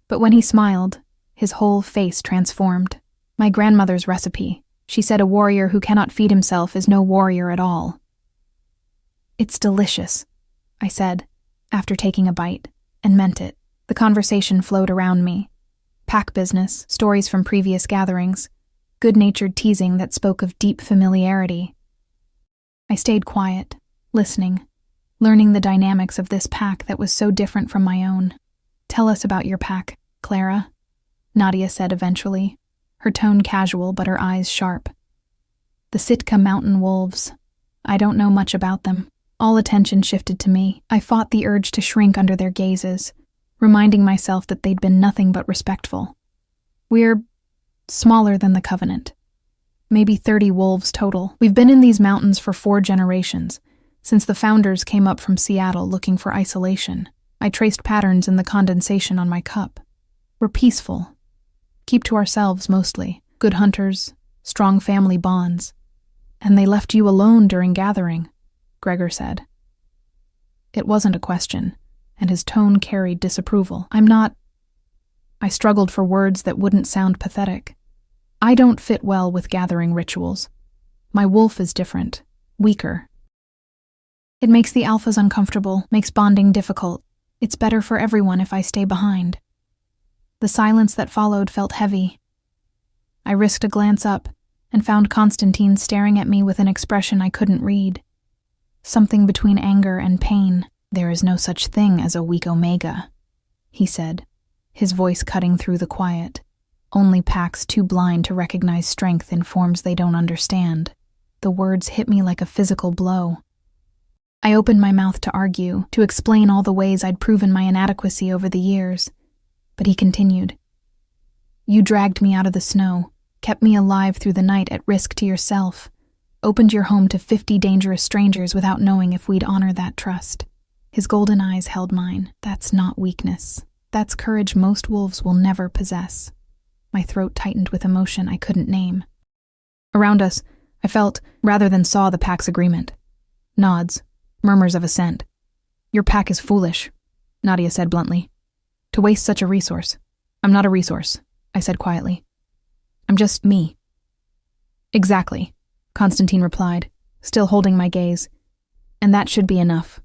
But when he smiled, his whole face transformed. "My grandmother's recipe. She said a warrior who cannot feed himself is no warrior at all." "It's delicious," I said, after taking a bite, and meant it. The conversation flowed around me. Pack business, stories from previous gatherings, good-natured teasing that spoke of deep familiarity. I stayed quiet, listening, learning the dynamics of this pack that was so different from my own. "Tell us about your pack, Clara," Nadia said eventually, her tone casual but her eyes sharp. "The Sitka mountain wolves. I don't know much about them." All attention shifted to me. I fought the urge to shrink under their gazes, reminding myself that they'd been nothing but respectful. "We're smaller than the Covenant. maybe 30 wolves total. We've been in these mountains for 4 generations, since the founders came up from Seattle looking for isolation. I traced patterns in the condensation on my cup. We're peaceful. Keep to ourselves mostly. Good hunters, strong family bonds. And they left you alone during gathering, Gregor said. It wasn't a question, and his tone carried disapproval. I struggled for words that wouldn't sound pathetic. I don't fit well with gathering rituals. My wolf is different, weaker. It makes the alphas uncomfortable, makes bonding difficult. It's better for everyone if I stay behind. The silence that followed felt heavy. I risked a glance up and found Constantine staring at me with an expression I couldn't read. Something between anger and pain. "There is no such thing as a weak Omega," he said, his voice cutting through the quiet. "Only packs too blind to recognize strength in forms they don't understand." The words hit me like a physical blow. I opened my mouth to argue, to explain all the ways I'd proven my inadequacy over the years. But he continued. "You dragged me out of the snow, kept me alive through the night at risk to yourself, opened your home to 50 dangerous strangers without knowing if we'd honor that trust." His golden eyes held mine. "That's not weakness. That's courage most wolves will never possess." My throat tightened with emotion I couldn't name. Around us, I felt, rather than saw, the pack's agreement. Nods, murmurs of assent. "Your pack is foolish," Nadia said bluntly. "To waste such a resource." "I'm not a resource," I said quietly. "I'm just me." "Exactly," Constantine replied, still holding my gaze. "And that should be enough."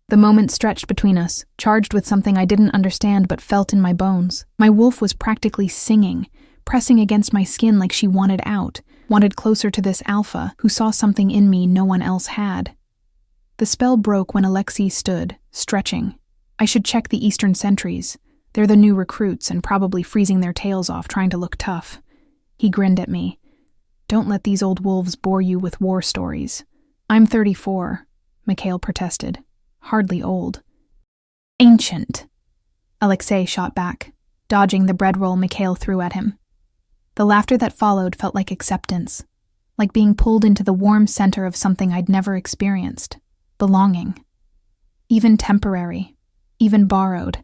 The moment stretched between us, charged with something I didn't understand but felt in my bones. My wolf was practically singing, pressing against my skin like she wanted out, wanted closer to this alpha who saw something in me no one else had. The spell broke when Alexei stood, stretching. I should check the Eastern sentries. They're the new recruits and probably freezing their tails off trying to look tough. He grinned at me. "Don't let these old wolves bore you with war stories." "I'm 34, Mikhail protested. "Hardly old." "Ancient," Alexei shot back, dodging the bread roll Mikhail threw at him. The laughter that followed felt like acceptance, like being pulled into the warm center of something I'd never experienced. Belonging. Even temporary, even borrowed.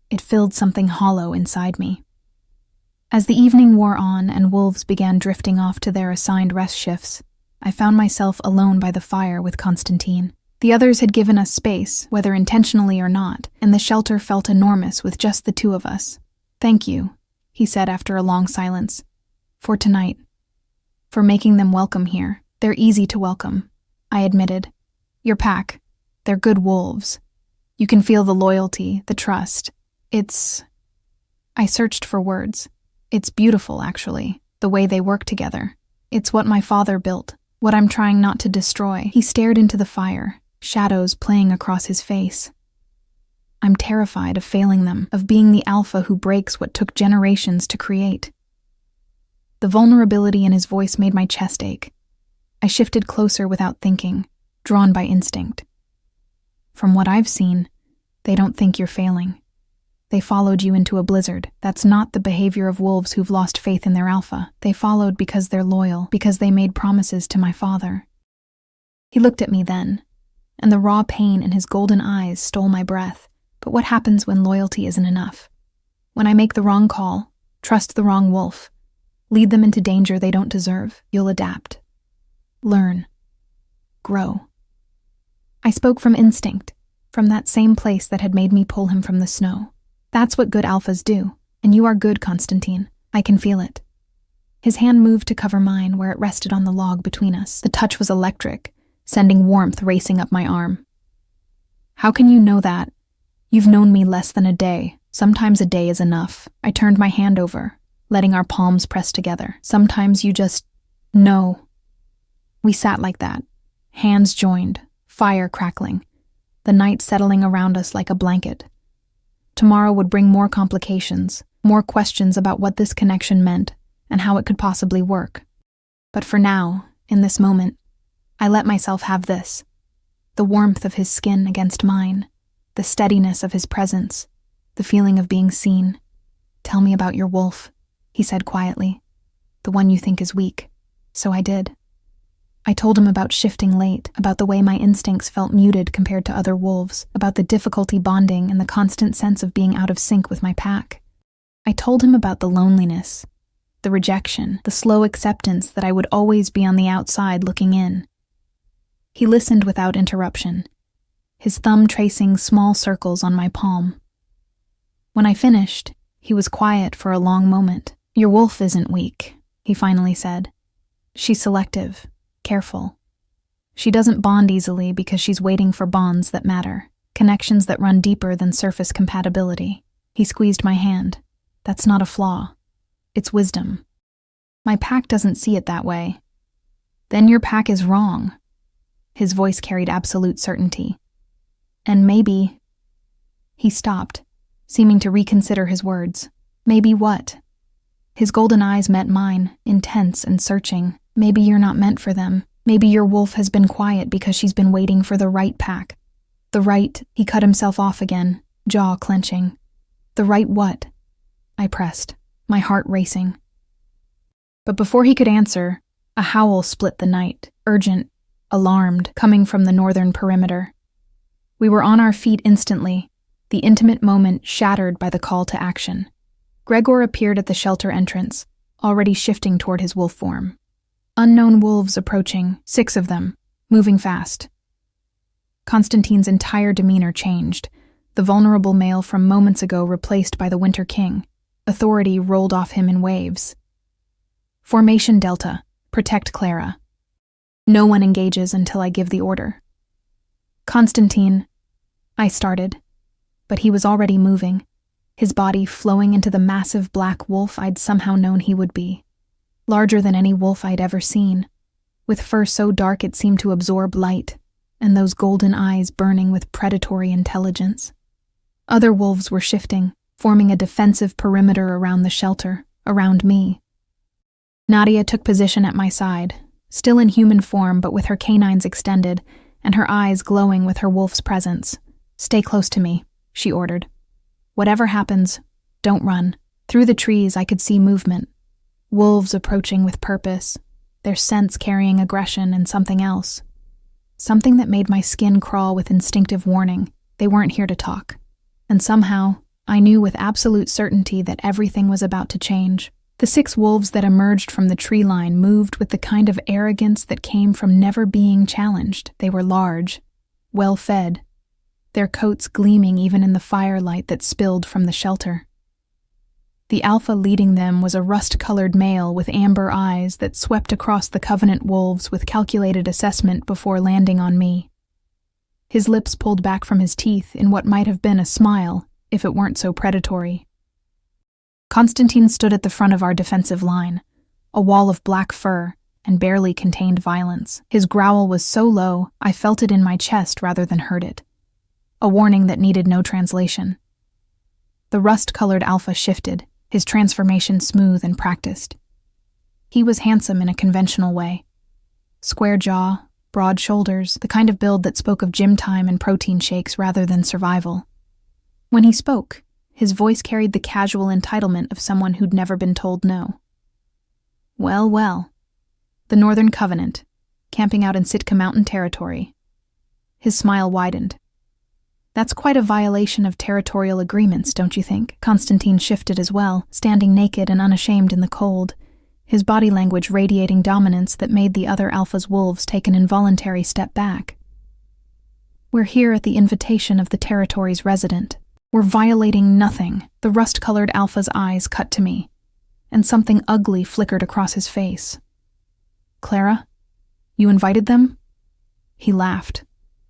It filled something hollow inside me. As the evening wore on and wolves began drifting off to their assigned rest shifts, I found myself alone by the fire with Constantine. The others had given us space, whether intentionally or not, and the shelter felt enormous with just the 2 of us. "Thank you," he said after a long silence. "For tonight. For making them welcome here. They're easy to welcome," I admitted. "Your pack. They're good wolves. You can feel the loyalty, the trust. It's..." I searched for words. "It's beautiful, actually, the way they work together. It's what my father built, what I'm trying not to destroy." He stared into the fire, shadows playing across his face. "I'm terrified of failing them, of being the alpha who breaks what took generations to create." The vulnerability in his voice made my chest ache. I shifted closer without thinking, drawn by instinct. "From what I've seen, they don't think you're failing. They followed you into a blizzard. That's not the behavior of wolves who've lost faith in their alpha. They followed because they're loyal, because they made promises to my father." He looked at me then, and the raw pain in his golden eyes stole my breath. But what happens when loyalty isn't enough? When I make the wrong call, trust the wrong wolf, lead them into danger they don't deserve, you'll adapt. Learn. Grow. I spoke from instinct, from that same place that had made me pull him from the snow. That's what good alphas do, and you are good, Constantine. I can feel it. His hand moved to cover mine where it rested on the log between us. The touch was electric, sending warmth racing up my arm. "How can you know that? You've known me less than a day. Sometimes a day is enough." I turned my hand over, letting our palms press together. "Sometimes you just know." We sat like that, hands joined, fire crackling, the night settling around us like a blanket. Tomorrow would bring more complications, more questions about what this connection meant and how it could possibly work. But for now, in this moment, I let myself have this. The warmth of his skin against mine, the steadiness of his presence, the feeling of being seen. "Tell me about your wolf," he said quietly. "The one you think is weak." So I did. I told him about shifting late, about the way my instincts felt muted compared to other wolves, about the difficulty bonding and the constant sense of being out of sync with my pack. I told him about the loneliness, the rejection, the slow acceptance that I would always be on the outside looking in. He listened without interruption, his thumb tracing small circles on my palm. When I finished, he was quiet for a long moment. "Your wolf isn't weak," he finally said. "She's selective, careful. She doesn't bond easily because she's waiting for bonds that matter, connections that run deeper than surface compatibility." He squeezed my hand. "That's not a flaw. It's wisdom. My pack doesn't see it that way." "Then your pack is wrong." His voice carried absolute certainty. "And maybe—" He stopped, seeming to reconsider his words. "Maybe what?" His golden eyes met mine, intense and searching. "Maybe you're not meant for them. Maybe your wolf has been quiet because she's been waiting for the right pack." "The right—" He cut himself off again, jaw clenching. "The right what?" I pressed, my heart racing. But before he could answer, a howl split the night, urgent, alarmed, coming from the northern perimeter. We were on our feet instantly, the intimate moment shattered by the call to action. Gregor appeared at the shelter entrance, already shifting toward his wolf form. Unknown wolves approaching, 6 of them, moving fast. Constantine's entire demeanor changed, the vulnerable male from moments ago replaced by the Winter King. Authority rolled off him in waves. "Formation Delta, protect Clara. No one engages until I give the order." "Constantine," I started, but he was already moving, his body flowing into the massive black wolf I'd somehow known he would be. Larger than any wolf I'd ever seen, with fur so dark it seemed to absorb light, and those golden eyes burning with predatory intelligence. Other wolves were shifting, forming a defensive perimeter around the shelter, around me. Nadia took position at my side, still in human form but with her canines extended, and her eyes glowing with her wolf's presence. "Stay close to me," she ordered. "Whatever happens, don't run." Through the trees I could see movement. Wolves approaching with purpose, their scents carrying aggression and something else. Something that made my skin crawl with instinctive warning. They weren't here to talk. And somehow, I knew with absolute certainty that everything was about to change. The 6 wolves that emerged from the tree line moved with the kind of arrogance that came from never being challenged. They were large, well-fed, their coats gleaming even in the firelight that spilled from the shelter. The alpha leading them was a rust-colored male with amber eyes that swept across the Covenant wolves with calculated assessment before landing on me. His lips pulled back from his teeth in what might have been a smile, if it weren't so predatory. Constantine stood at the front of our defensive line, a wall of black fur, and barely contained violence. His growl was so low, I felt it in my chest rather than heard it. A warning that needed no translation. The rust-colored alpha shifted, his transformation smooth and practiced. He was handsome in a conventional way. Square jaw, broad shoulders, the kind of build that spoke of gym time and protein shakes rather than survival. When he spoke, his voice carried the casual entitlement of someone who'd never been told no. "Well, well. The Northern Covenant, camping out in Sitka Mountain territory." His smile widened. "That's quite a violation of territorial agreements, don't you think?" Constantine shifted as well, standing naked and unashamed in the cold, his body language radiating dominance that made the other alpha's wolves take an involuntary step back. "We're here at the invitation of the territory's resident. We're violating nothing." The rust-colored alpha's eyes cut to me, and something ugly flickered across his face. "Clara, you invited them?" He laughed,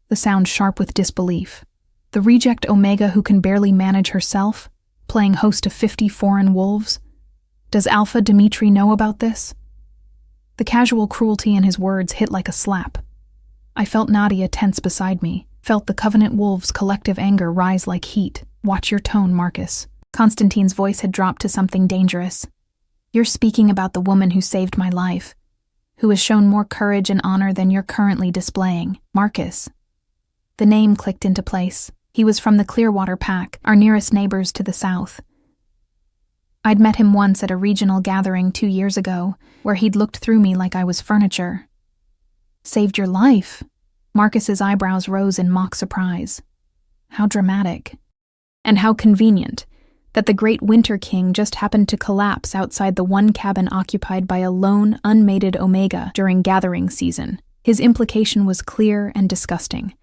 the sound sharp with disbelief. "The reject Omega who can barely manage herself, playing host to 50 foreign wolves? Does Alpha Dimitri know about this?" The casual cruelty in his words hit like a slap. I felt Nadia tense beside me, felt the Covenant wolves' collective anger rise like heat. "Watch your tone, Marcus." Constantine's voice had dropped to something dangerous. "You're speaking about the woman who saved my life, who has shown more courage and honor than you're currently displaying. Marcus." The name clicked into place. He was from the Clearwater Pack, our nearest neighbors to the south. I'd met him once at a regional gathering 2 years ago, where he'd looked through me like I was furniture. Saved your life? Marcus's eyebrows rose in mock surprise. How dramatic. And how convenient that the great Winter King just happened to collapse outside the one cabin occupied by a lone, unmated Omega during gathering season. His implication was clear and disgusting.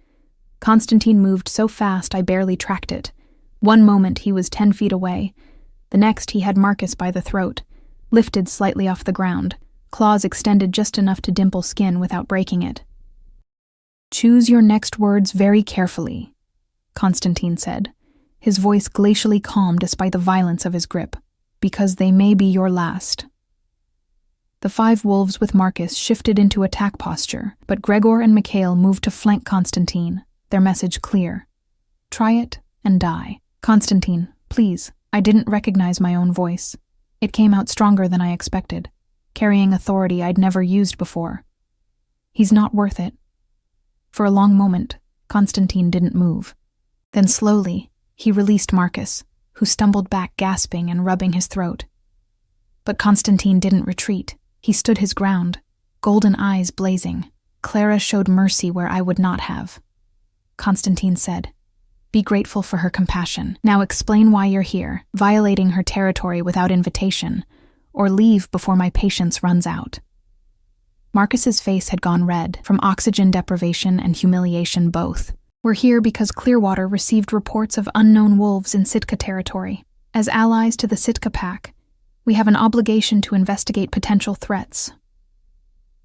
Constantine moved so fast I barely tracked it. One moment he was 10 feet away. The next he had Marcus by the throat, lifted slightly off the ground, claws extended just enough to dimple skin without breaking it. "Choose your next words very carefully," Constantine said, his voice glacially calm despite the violence of his grip, "because they may be your last." The 5 wolves with Marcus shifted into attack posture, but Gregor and Mikhail moved to flank Constantine, their message clear. "Try it and die." "Constantine, please." I didn't recognize my own voice. It came out stronger than I expected, carrying authority I'd never used before. "He's not worth it." For a long moment, Constantine didn't move. Then slowly, he released Marcus, who stumbled back gasping and rubbing his throat. But Constantine didn't retreat. He stood his ground, golden eyes blazing. Clara showed mercy where I would not have. Constantine said, "Be grateful for her compassion. Now explain why you're here, violating her territory without invitation, or leave before my patience runs out." Marcus's face had gone red, from oxygen deprivation and humiliation both. "We're here because Clearwater received reports of unknown wolves in Sitka territory. As allies to the Sitka pack, we have an obligation to investigate potential threats."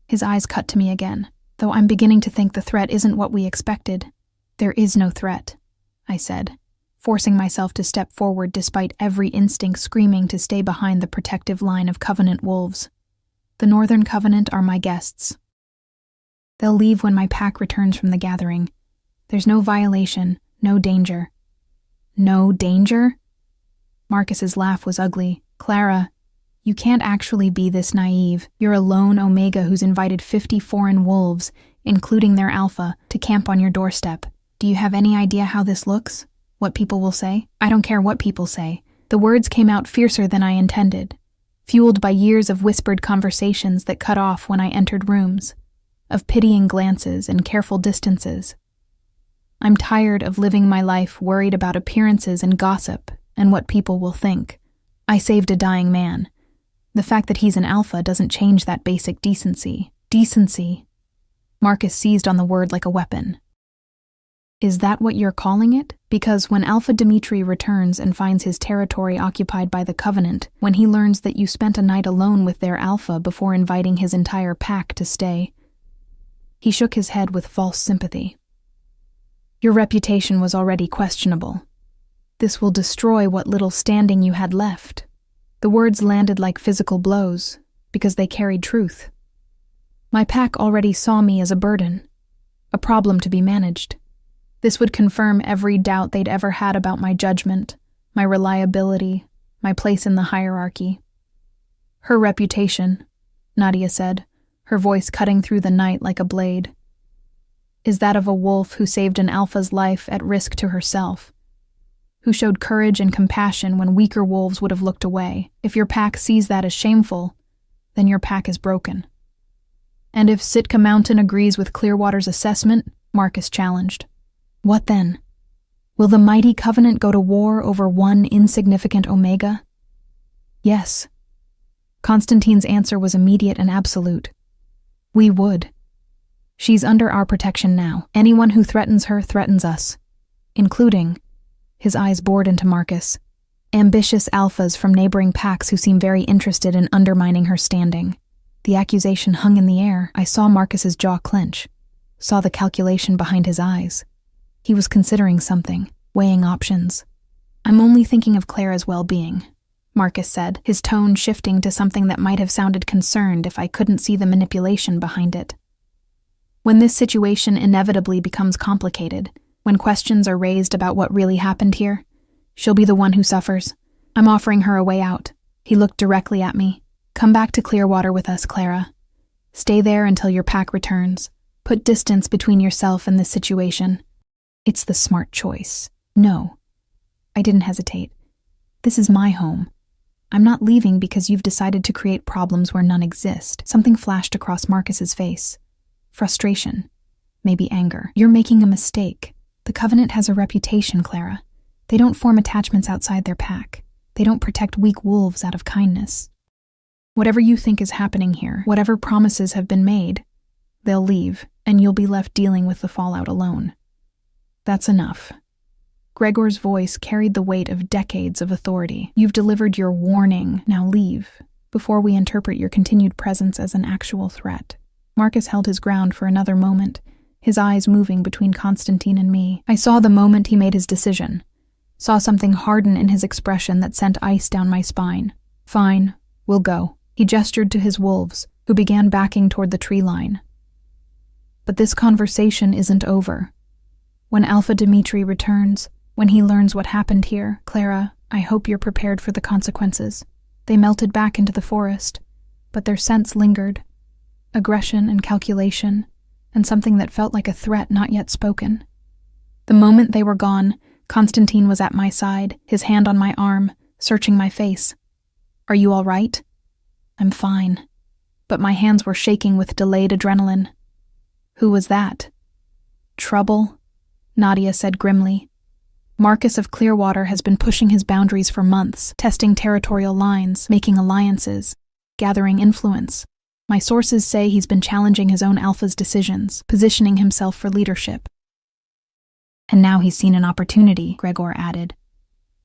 His eyes cut to me again, though I'm beginning to think the threat isn't what we expected. "There is no threat," I said, forcing myself to step forward despite every instinct screaming to stay behind the protective line of Covenant wolves. "The Northern Covenant are my guests. They'll leave when my pack returns from the gathering. There's no violation, no danger." "No danger?" Marcus's laugh was ugly. "Clara, you can't actually be this naive. You're a lone Omega who's invited 50 foreign wolves, including their alpha, to camp on your doorstep. Do you have any idea how this looks? What people will say?" "I don't care what people say." The words came out fiercer than I intended, fueled by years of whispered conversations that cut off when I entered rooms, of pitying glances and careful distances. I'm tired of living my life worried about appearances and gossip and what people will think. I saved a dying man. The fact that he's an alpha doesn't change that basic decency. Decency. Marcus seized on the word like a weapon. "Is that what you're calling it? Because when Alpha Dimitri returns and finds his territory occupied by the Covenant, when he learns that you spent a night alone with their alpha before inviting his entire pack to stay," he shook his head with false sympathy. "Your reputation was already questionable. This will destroy what little standing you had left." The words landed like physical blows, because they carried truth. My pack already saw me as a burden, a problem to be managed. This would confirm every doubt they'd ever had about my judgment, my reliability, my place in the hierarchy. "Her reputation," Nadia said, her voice cutting through the night like a blade, "is that of a wolf who saved an alpha's life at risk to herself, who showed courage and compassion when weaker wolves would have looked away. If your pack sees that as shameful, then your pack is broken." "And if Sitka Mountain agrees with Clearwater's assessment," Marcus challenged, "what then? Will the mighty Covenant go to war over one insignificant Omega?" "Yes." Constantine's answer was immediate and absolute. "We would. She's under our protection now. Anyone who threatens her threatens us, including," his eyes bored into Marcus, "ambitious alphas from neighboring packs who seem very interested in undermining her standing." The accusation hung in the air. I saw Marcus's jaw clench, saw the calculation behind his eyes. He was considering something, weighing options. "I'm only thinking of Clara's well-being," Marcus said, his tone shifting to something that might have sounded concerned if I couldn't see the manipulation behind it. "When this situation inevitably becomes complicated, when questions are raised about what really happened here, she'll be the one who suffers. I'm offering her a way out." He looked directly at me. "Come back to Clearwater with us, Clara. Stay there until your pack returns. Put distance between yourself and this situation. It's the smart choice." "No." I didn't hesitate. "This is my home. I'm not leaving because you've decided to create problems where none exist. Something flashed across Marcus's face. Frustration. Maybe anger. You're making a mistake. The Covenant has a reputation, Clara. They don't form attachments outside their pack. They don't protect weak wolves out of kindness. Whatever you think is happening here, whatever promises have been made, they'll leave, and you'll be left dealing with the fallout alone. That's enough. Gregor's voice carried the weight of decades of authority. You've delivered your warning. Now leave, before we interpret your continued presence as an actual threat. Marcus held his ground for another moment, his eyes moving between Constantine and me. I saw the moment he made his decision. Saw something harden in his expression that sent ice down my spine. Fine, we'll go. He gestured to his wolves, who began backing toward the tree line. But this conversation isn't over. When Alpha Dimitri returns, when he learns what happened here, Clara, I hope you're prepared for the consequences. They melted back into the forest, but their scents lingered. Aggression and calculation, and something that felt like a threat not yet spoken. The moment they were gone, Constantine was at my side, his hand on my arm, searching my face. Are you all right? I'm fine. But my hands were shaking with delayed adrenaline. Who was that? Trouble? Nadia said grimly. Marcus of Clearwater has been pushing his boundaries for months, testing territorial lines, making alliances, gathering influence. My sources say he's been challenging his own Alpha's decisions, positioning himself for leadership. And now he's seen an opportunity, Gregor added.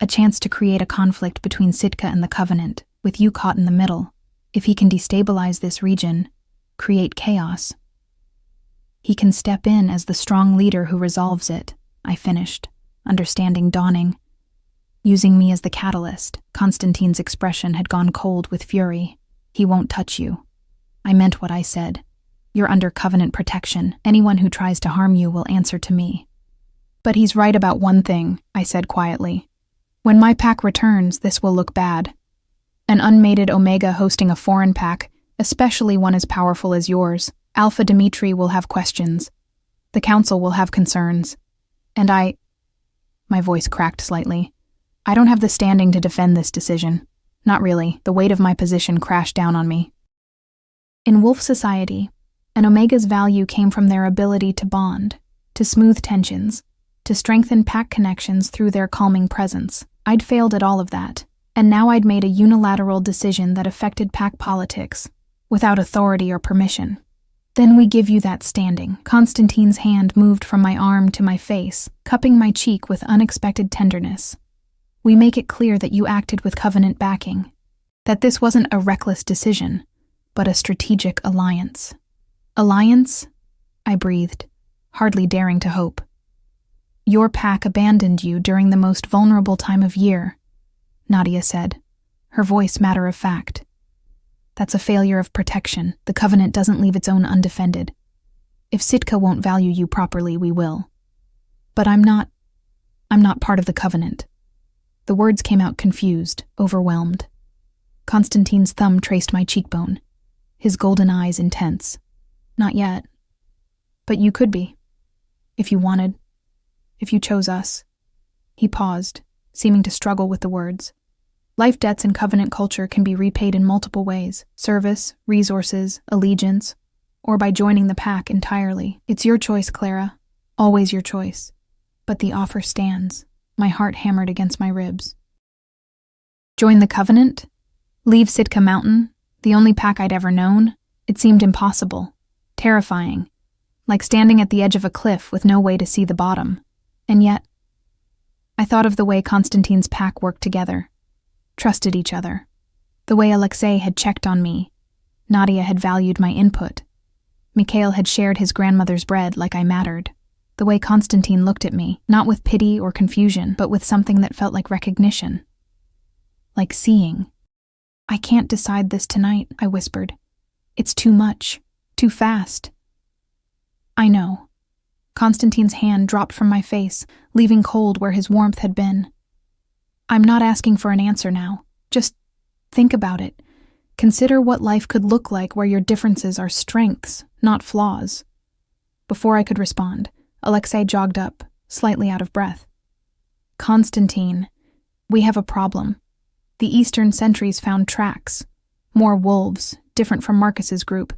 A chance to create a conflict between Sitka and the Covenant, with you caught in the middle. If he can destabilize this region, create chaos, he can step in as the strong leader who resolves it, I finished, understanding dawning. Using me as the catalyst, Constantine's expression had gone cold with fury. He won't touch you. I meant what I said. You're under Covenant protection. Anyone who tries to harm you will answer to me. But he's right about one thing, I said quietly. When my pack returns, this will look bad. An unmated Omega hosting a foreign pack, especially one as powerful as yours, Alpha Dimitri will have questions. The Council will have concerns. And my voice cracked slightly. I don't have the standing to defend this decision. Not really. The weight of my position crashed down on me. In wolf society, an Omega's value came from their ability to bond, to smooth tensions, to strengthen pack connections through their calming presence. I'd failed at all of that, and now I'd made a unilateral decision that affected pack politics, without authority or permission. Then we give you that standing. Constantine's hand moved from my arm to my face, cupping my cheek with unexpected tenderness. We make it clear that you acted with Covenant backing, that this wasn't a reckless decision, but a strategic alliance. Alliance? I breathed, hardly daring to hope. Your pack abandoned you during the most vulnerable time of year, Nadia said, her voice matter of fact. That's a failure of protection. The Covenant doesn't leave its own undefended. If Sitka won't value you properly, we will. But I'm not part of the Covenant. The words came out confused, overwhelmed. Constantine's thumb traced my cheekbone, his golden eyes intense. Not yet. But you could be. If you wanted. If you chose us. He paused, seeming to struggle with the words. Life debts in Covenant culture can be repaid in multiple ways: service, resources, allegiance, or by joining the pack entirely. It's your choice, Clara. Always your choice. But the offer stands. My heart hammered against my ribs. Join the Covenant? Leave Sitka Mountain? The only pack I'd ever known? It seemed impossible. Terrifying. Like standing at the edge of a cliff with no way to see the bottom. And yet, I thought of the way Constantine's pack worked together. Trusted each other. The way Alexei had checked on me. Nadia had valued my input. Mikhail had shared his grandmother's bread like I mattered. The way Constantine looked at me, not with pity or confusion, but with something that felt like recognition. Like seeing. I can't decide this tonight, I whispered. It's too much. Too fast. I know. Constantine's hand dropped from my face, leaving cold where his warmth had been. I'm not asking for an answer now. Just think about it. Consider what life could look like where your differences are strengths, not flaws. Before I could respond, Alexei jogged up, slightly out of breath. Constantine, we have a problem. The eastern sentries found tracks. More wolves, different from Marcus's group.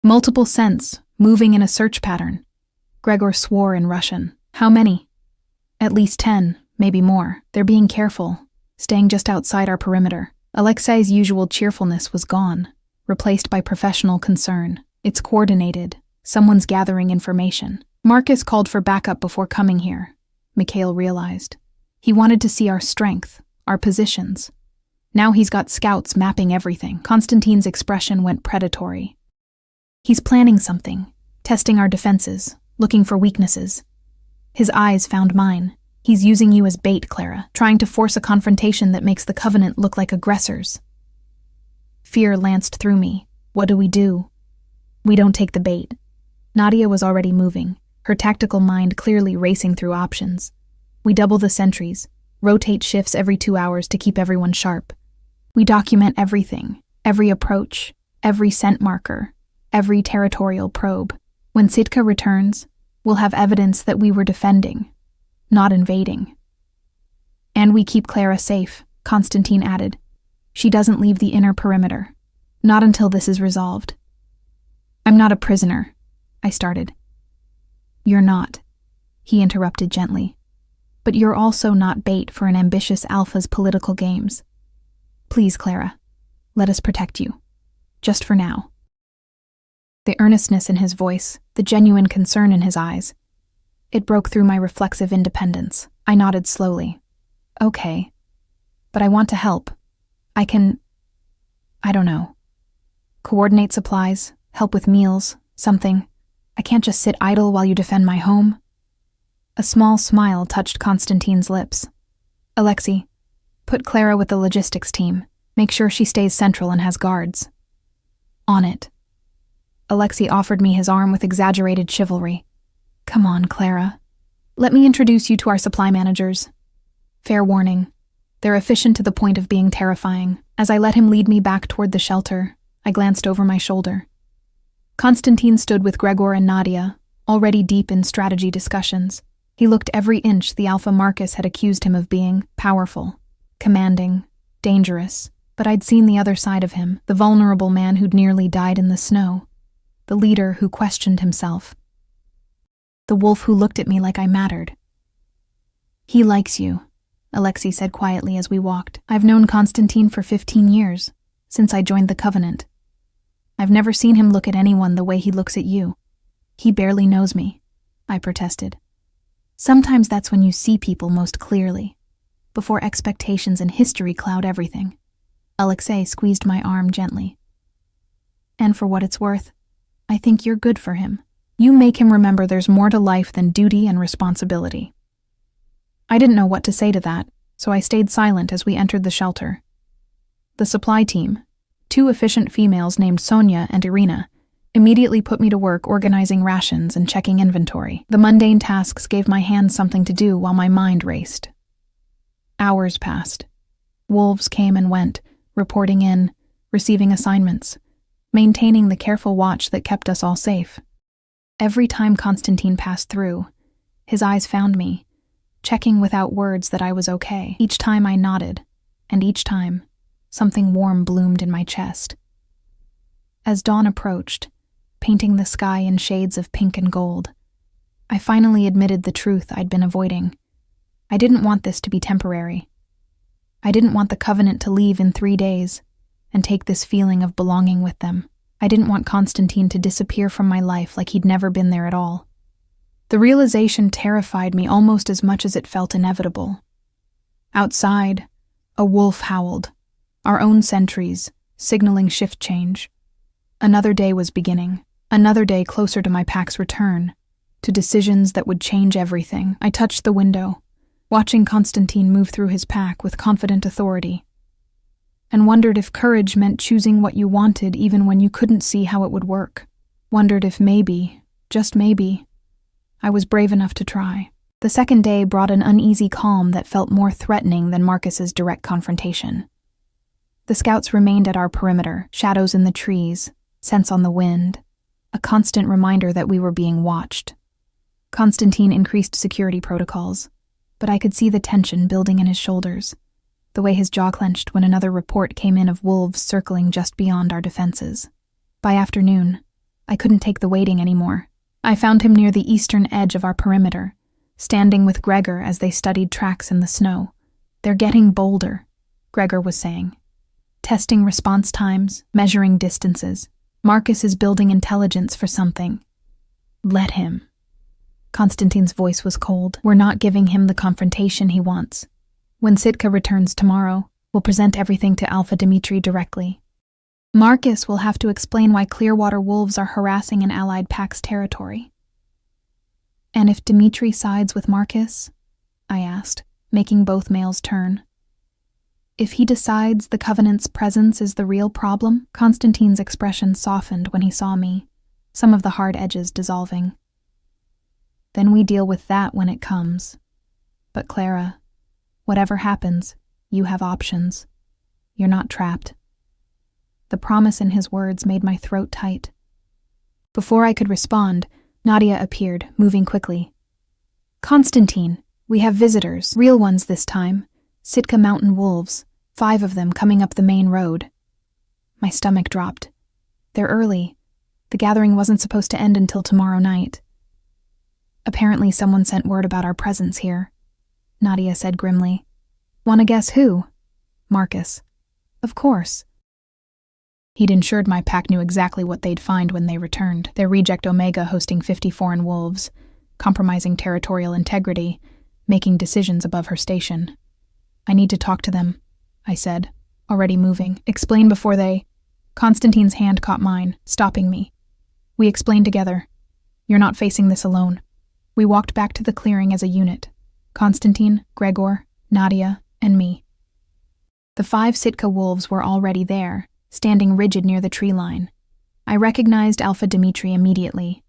Multiple scents, moving in a search pattern. Gregor swore in Russian. How many? At least 10, maybe more. They're being careful, staying just outside our perimeter. Alexei's usual cheerfulness was gone, replaced by professional concern. It's coordinated. Someone's gathering information. Marcus called for backup before coming here, Mikhail realized. He wanted to see our strength, our positions. Now he's got scouts mapping everything. Konstantin's expression went predatory. He's planning something, testing our defenses, looking for weaknesses. His eyes found mine. He's using you as bait, Clara, trying to force a confrontation that makes the Covenant look like aggressors. Fear lanced through me. What do? We don't take the bait. Nadia was already moving, her tactical mind clearly racing through options. We double the sentries, rotate shifts every 2 hours to keep everyone sharp. We document everything, every approach, every scent marker, every territorial probe. When Sitka returns, we'll have evidence that we were defending, not invading. And we keep Clara safe, Konstantin added. She doesn't leave the inner perimeter. Not until this is resolved. I'm not a prisoner, I started. You're not, he interrupted gently. But you're also not bait for an ambitious alpha's political games. Please, Clara, let us protect you. Just for now. The earnestness in his voice, the genuine concern in his eyes. It broke through my reflexive independence. I nodded slowly. Okay. But I want to help. I don't know. Coordinate supplies, help with meals, something. I can't just sit idle while you defend my home. A small smile touched Konstantin's lips. Alexei, put Clara with the logistics team. Make sure she stays central and has guards. On it. Alexei offered me his arm with exaggerated chivalry. Come on, Clara. Let me introduce you to our supply managers. Fair warning. They're efficient to the point of being terrifying. As I let him lead me back toward the shelter, I glanced over my shoulder. Konstantin stood with Gregor and Nadia, already deep in strategy discussions. He looked every inch the Alpha Marcus had accused him of being: powerful, commanding, dangerous. But I'd seen the other side of him, the vulnerable man who'd nearly died in the snow, the leader who questioned himself, the wolf who looked at me like I mattered. He likes you, Alexei said quietly as we walked. I've known Konstantin for 15 years, since I joined the Covenant. I've never seen him look at anyone the way he looks at you. He barely knows me, I protested. Sometimes that's when you see people most clearly, before expectations and history cloud everything. Alexei squeezed my arm gently. And for what it's worth, I think you're good for him. You make him remember there's more to life than duty and responsibility. I didn't know what to say to that, so I stayed silent as we entered the shelter. The supply team, 2 efficient females named Sonia and Irina, immediately put me to work organizing rations and checking inventory. The mundane tasks gave my hands something to do while my mind raced. Hours passed. Wolves came and went, reporting in, receiving assignments, maintaining the careful watch that kept us all safe. Every time Konstantin passed through, his eyes found me, checking without words that I was okay. Each time I nodded, and each time, something warm bloomed in my chest. As dawn approached, painting the sky in shades of pink and gold, I finally admitted the truth I'd been avoiding. I didn't want this to be temporary. I didn't want the Covenant to leave in 3 days and take this feeling of belonging with them. I didn't want Konstantin to disappear from my life like he'd never been there at all. The realization terrified me almost as much as it felt inevitable. Outside, a wolf howled, our own sentries, signaling shift change. Another day was beginning, another day closer to my pack's return, to decisions that would change everything. I touched the window, watching Konstantin move through his pack with confident authority, and wondered if courage meant choosing what you wanted even when you couldn't see how it would work. Wondered if maybe, just maybe, I was brave enough to try. The second day brought an uneasy calm that felt more threatening than Marcus's direct confrontation. The scouts remained at our perimeter, shadows in the trees, scents on the wind, a constant reminder that we were being watched. Konstantin increased security protocols, but I could see the tension building in his shoulders. the way his jaw clenched when another report came in of wolves circling just beyond our defenses. By afternoon, I couldn't take the waiting anymore. I found him near the eastern edge of our perimeter, standing with Gregor as they studied tracks in the snow. "They're getting bolder," Gregor was saying. "Testing response times, measuring distances. Marcus is building intelligence for something. Let him." Konstantin's voice was cold. "We're not giving him the confrontation he wants. When Sitka returns tomorrow, we'll present everything to Alpha Dimitri directly. Marcus will have to explain why Clearwater wolves are harassing an allied pack's territory." "And if Dimitri sides with Marcus?" I asked, making both males turn. "If he decides the Covenant's presence is the real problem?" Konstantin's expression softened when he saw me, some of the hard edges dissolving. "Then we deal with that when it comes. But Clara, whatever happens, you have options. You're not trapped." The promise in his words made my throat tight. Before I could respond, Nadia appeared, moving quickly. "Konstantin, we have visitors, real ones this time. Sitka mountain wolves, 5 of them coming up the main road." My stomach dropped. "They're early. The gathering wasn't supposed to end until tomorrow night." "Apparently someone sent word about our presence here," Nadia said grimly. "Wanna guess who?" "Marcus." "Of course." He'd ensured my pack knew exactly what they'd find when they returned, their reject Omega hosting 50 foreign wolves, compromising territorial integrity, making decisions above her station. "I need to talk to them," I said, already moving. "Explain before they—" Konstantin's hand caught mine, stopping me. We explained together. "You're not facing this alone." We walked back to the clearing as a unit. Konstantin, Gregor, Nadia, and me. The 5 Sitka wolves were already there, standing rigid near the tree line. I recognized Alpha Dimitri immediately.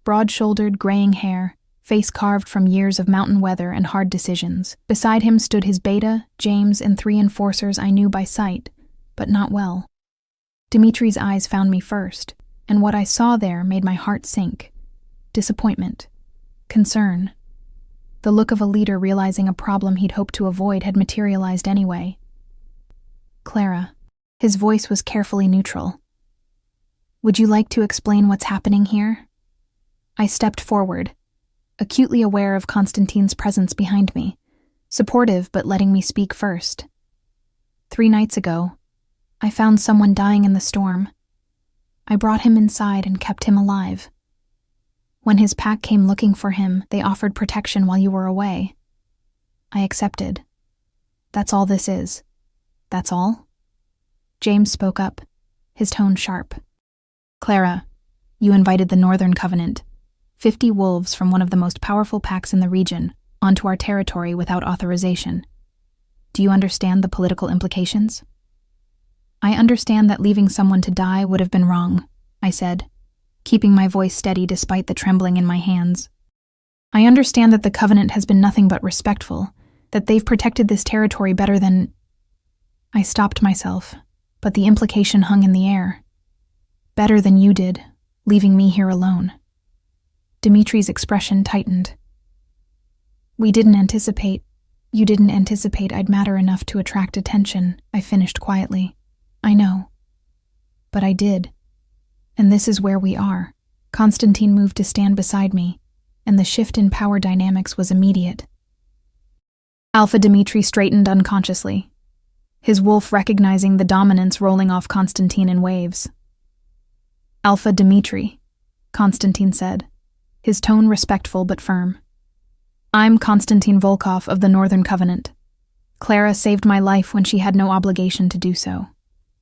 Broad-shouldered, graying hair, face carved from years of mountain weather and hard decisions. Beside him stood his beta, James, and 3 enforcers I knew by sight, but not well. Dimitri's eyes found me first, and what I saw there made my heart sink. Disappointment. Concern. The look of a leader realizing a problem he'd hoped to avoid had materialized anyway. "Clara." His voice was carefully neutral. "Would you like to explain what's happening here?" I stepped forward, acutely aware of Konstantin's presence behind me, supportive but letting me speak first. 3 nights ago, I found someone dying in the storm. I brought him inside and kept him alive. When his pack came looking for him, they offered protection while you were away. I accepted. That's all this is. That's all? James spoke up, his tone sharp. "Clara, you invited the Northern Covenant, 50 wolves from one of the most powerful packs in the region, onto our territory without authorization. Do you understand the political implications?" "I understand that leaving someone to die would have been wrong," I said, keeping my voice steady despite the trembling in my hands. "I understand that the Covenant has been nothing but respectful, that they've protected this territory better than—" I stopped myself, but the implication hung in the air. "Better than you did, leaving me here alone." Dimitri's expression tightened. You didn't anticipate I'd matter enough to attract attention," I finished quietly. "I know. But I did. And this is where we are." Konstantin moved to stand beside me, and the shift in power dynamics was immediate. Alpha Dimitri straightened unconsciously, his wolf recognizing the dominance rolling off Konstantin in waves. "Alpha Dimitri," Konstantin said, his tone respectful but firm. "I'm Konstantin Volkov of the Northern Covenant. Clara saved my life when she had no obligation to do so.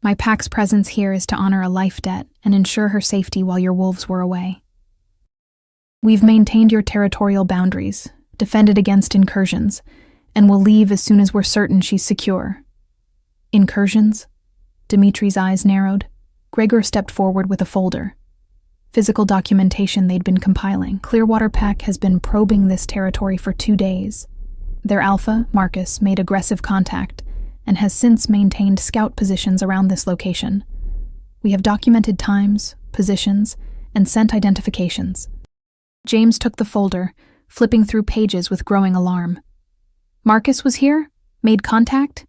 My pack's presence here is to honor a life debt and ensure her safety while your wolves were away. We've maintained your territorial boundaries, defended against incursions, and will leave as soon as we're certain she's secure." "Incursions?" Dimitri's eyes narrowed. Gregor stepped forward with a folder. Physical documentation they'd been compiling. "Clearwater Pack has been probing this territory for 2 days. Their alpha, Marcus, made aggressive contact and has since maintained scout positions around this location. We have documented times, positions, and scent identifications." James took the folder, flipping through pages with growing alarm. "Marcus was here? Made contact?"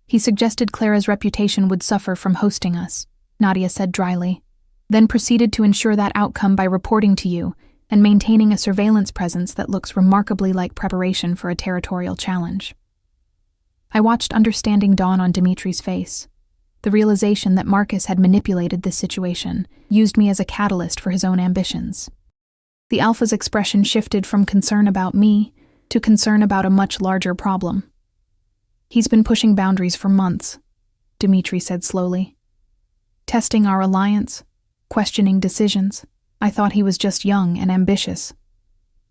He suggested Clara's reputation would suffer from hosting us, Nadia said dryly, then proceeded to ensure that outcome by reporting to you and maintaining a surveillance presence that looks remarkably like preparation for a territorial challenge. I watched understanding dawn on Dimitri's face. The realization that Marcus had manipulated this situation, used me as a catalyst for his own ambitions. The Alpha's expression shifted from concern about me to concern about a much larger problem. He's been pushing boundaries for months, Dimitri said slowly. Testing our alliance, questioning decisions. I thought he was just young and ambitious.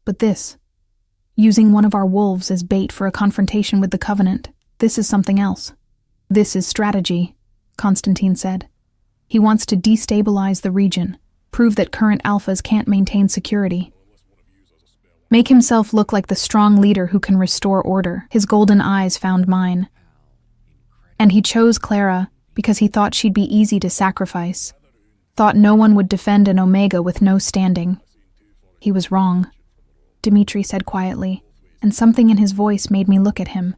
But this, using one of our wolves as bait for a confrontation with the Covenant, this is something else. This is strategy, Constantine said. He wants to destabilize the region, prove that current alphas can't maintain security. Make himself look like the strong leader who can restore order. His golden eyes found mine. And he chose Clara because he thought she'd be easy to sacrifice. Thought no one would defend an Omega with no standing. He was wrong, Dimitri said quietly, and something in his voice made me look at him.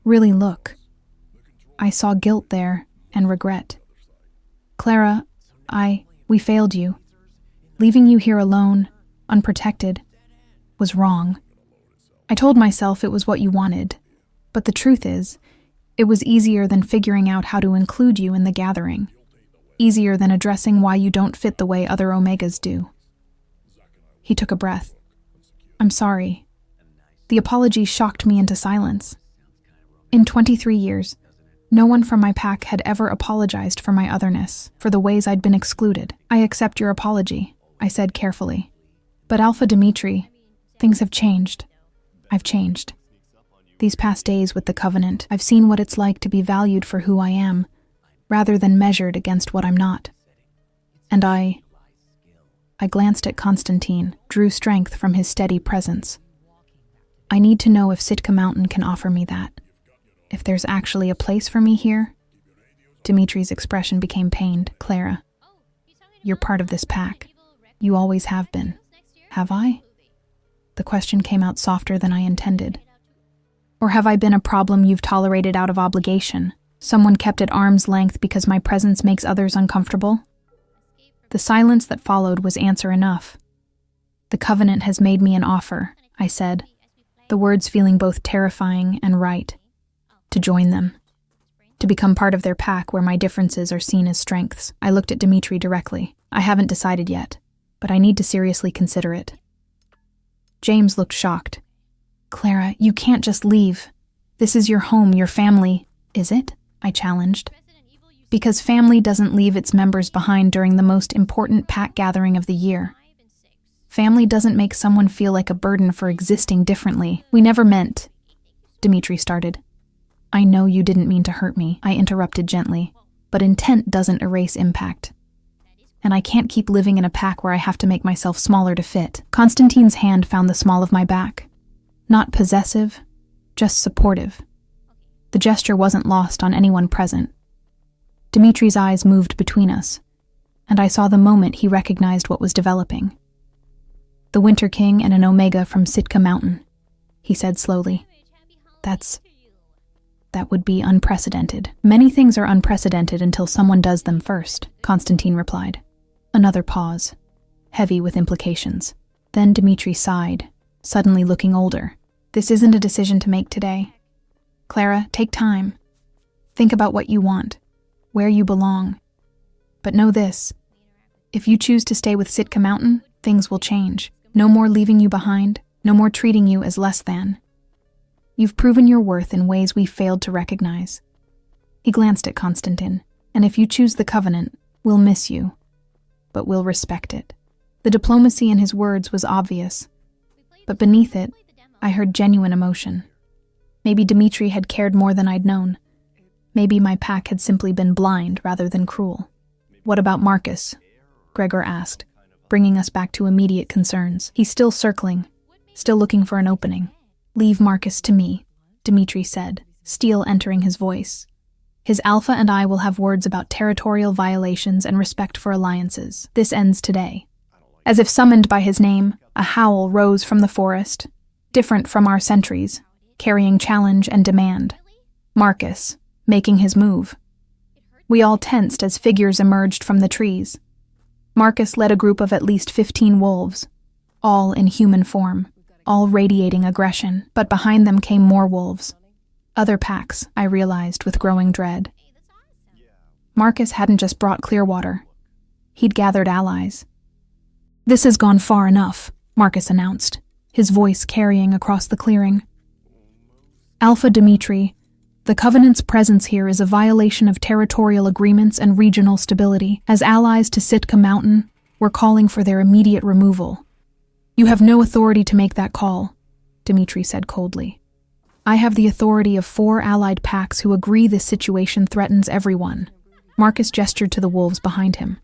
Really look. I saw guilt there and regret. Clara, we failed you. Leaving you here alone, unprotected, was wrong. I told myself it was what you wanted, but the truth is, it was easier than figuring out how to include you in the gathering. Easier than addressing why you don't fit the way other Omegas do. He took a breath. I'm sorry. The apology shocked me into silence. In 23 years, no one from my pack had ever apologized for my otherness, for the ways I'd been excluded. I accept your apology, I said carefully. But Alpha Dimitri, things have changed. I've changed. These past days with the Covenant, I've seen what it's like to be valued for who I am, rather than measured against what I'm not. And I glanced at Constantine, drew strength from his steady presence. I need to know if Sitka Mountain can offer me that. If there's actually a place for me here. Dimitri's expression became pained. Clara, you're part of this pack. You always have been. Have I? The question came out softer than I intended. Or have I been a problem you've tolerated out of obligation? Someone kept at arm's length because my presence makes others uncomfortable? The silence that followed was answer enough. The Covenant has made me an offer, I said, the words feeling both terrifying and right. To join them. To become part of their pack where my differences are seen as strengths. I looked at Dimitri directly. I haven't decided yet, but I need to seriously consider it. James looked shocked. Clara, you can't just leave. This is your home, your family. Is it? I challenged. Because family doesn't leave its members behind during the most important pack gathering of the year. Family doesn't make someone feel like a burden for existing differently. We never meant. Dimitri started. I know you didn't mean to hurt me, I interrupted gently, but intent doesn't erase impact. And I can't keep living in a pack where I have to make myself smaller to fit. Constantine's hand found the small of my back. Not possessive, just supportive. The gesture wasn't lost on anyone present. Dimitri's eyes moved between us, and I saw the moment he recognized what was developing. The Winter King and an Omega from Sitka Mountain, he said slowly. That would be unprecedented. Many things are unprecedented until someone does them first, Constantine replied. Another pause, heavy with implications. Then Dimitri sighed, suddenly looking older. This isn't a decision to make today. Clara, take time. Think about what you want, where you belong. But know this. If you choose to stay with Sitka Mountain, things will change. No more leaving you behind, no more treating you as less than. You've proven your worth in ways we failed to recognize. He glanced at Constantine, and if you choose the Covenant, we'll miss you, but we'll respect it. The diplomacy in his words was obvious, but beneath it, I heard genuine emotion. Maybe Dimitri had cared more than I'd known. Maybe my pack had simply been blind rather than cruel. What about Marcus? Gregor asked, bringing us back to immediate concerns. He's still circling, still looking for an opening. Leave Marcus to me, Dimitri said, steel entering his voice. His Alpha and I will have words about territorial violations and respect for alliances. This ends today. As if summoned by his name, a howl rose from the forest, different from our sentries, carrying challenge and demand. Marcus, making his move. We all tensed as figures emerged from the trees. Marcus led a group of at least 15 wolves, all in human form, all radiating aggression, but behind them came more wolves. Other packs, I realized with growing dread. Marcus hadn't just brought Clearwater. He'd gathered allies. "This has gone far enough," Marcus announced, his voice carrying across the clearing. "Alpha Dimitri, the Covenant's presence here is a violation of territorial agreements and regional stability. As allies to Sitka Mountain, we're calling for their immediate removal." "You have no authority to make that call," Dimitri said coldly. "I have the authority of 4 allied packs who agree this situation threatens everyone." Marcus gestured to the wolves behind him.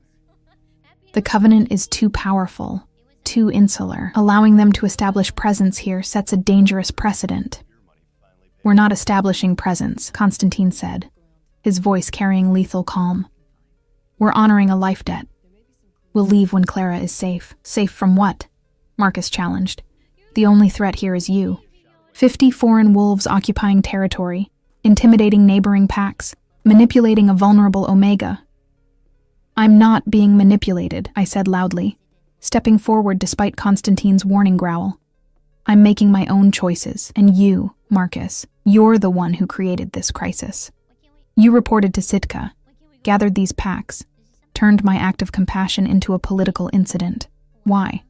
"The Covenant is too powerful, too insular. Allowing them to establish presence here sets a dangerous precedent." "We're not establishing presence," Constantine said, his voice carrying lethal calm. "We're honoring a life debt. We'll leave when Clara is safe." "Safe from what?" Marcus challenged. "The only threat here is you. 50 foreign wolves occupying territory, intimidating neighboring packs, manipulating a vulnerable Omega." "I'm not being manipulated," I said loudly, stepping forward despite Constantine's warning growl. "I'm making my own choices, and you, Marcus, you're the one who created this crisis. You reported to Sitka, gathered these packs, turned my act of compassion into a political incident. Why?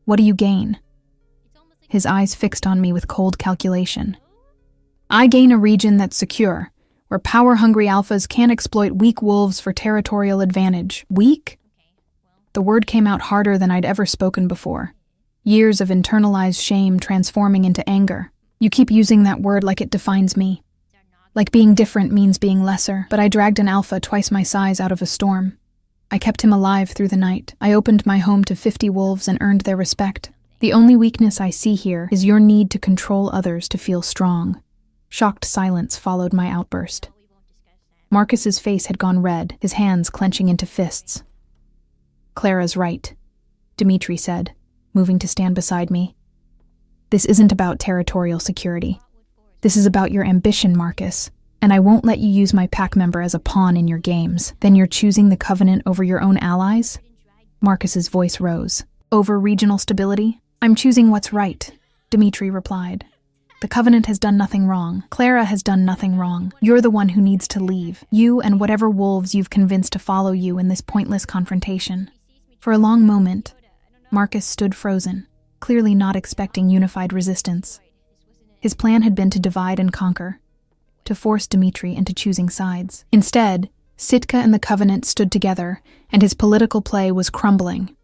What do you gain?" His eyes fixed on me with cold calculation. "I gain a region that's secure, where power-hungry alphas can't exploit weak wolves for territorial advantage." "Weak?" The word came out harder than I'd ever spoken before. Years of internalized shame transforming into anger. "You keep using that word like it defines me. Like being different means being lesser, but I dragged an alpha twice my size out of a storm. I kept him alive through the night. I opened my home to 50 wolves and earned their respect. The only weakness I see here is your need to control others to feel strong." Shocked silence followed my outburst. Marcus's face had gone red, his hands clenching into fists. "Clara's right," Dimitri said, moving to stand beside me. "This isn't about territorial security. This is about your ambition, Marcus, and I won't let you use my pack member as a pawn in your games." "Then you're choosing the Covenant over your own allies?" Marcus's voice rose. "Over regional stability? I'm choosing what's right," Dimitri replied. "The Covenant has done nothing wrong. Clara has done nothing wrong. You're the one who needs to leave. You and whatever wolves you've convinced to follow you in this pointless confrontation." For a long moment, Marcus stood frozen, clearly not expecting unified resistance. His plan had been to divide and conquer, to force Dimitri into choosing sides. Instead, Sitka and the Covenant stood together, and his political play was crumbling.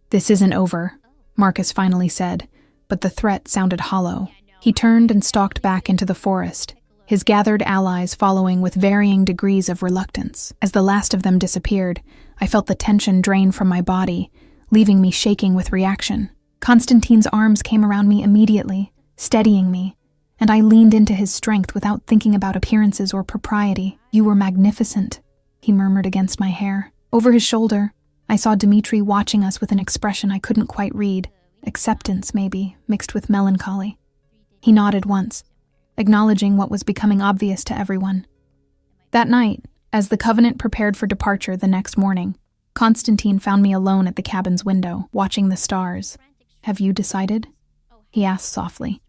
"This isn't over," Marcus finally said, but the threat sounded hollow. He turned and stalked back into the forest, his gathered allies following with varying degrees of reluctance. As the last of them disappeared, I felt the tension drain from my body, leaving me shaking with reaction. Constantine's arms came around me immediately, steadying me, and I leaned into his strength without thinking about appearances or propriety. "You were magnificent," he murmured against my hair. Over his shoulder, I saw Dimitri watching us with an expression I couldn't quite read. Acceptance, maybe, mixed with melancholy. He nodded once, acknowledging what was becoming obvious to everyone. That night, as the Covenant prepared for departure the next morning, Constantine found me alone at the cabin's window, watching the stars. "Have you decided?" he asked softly.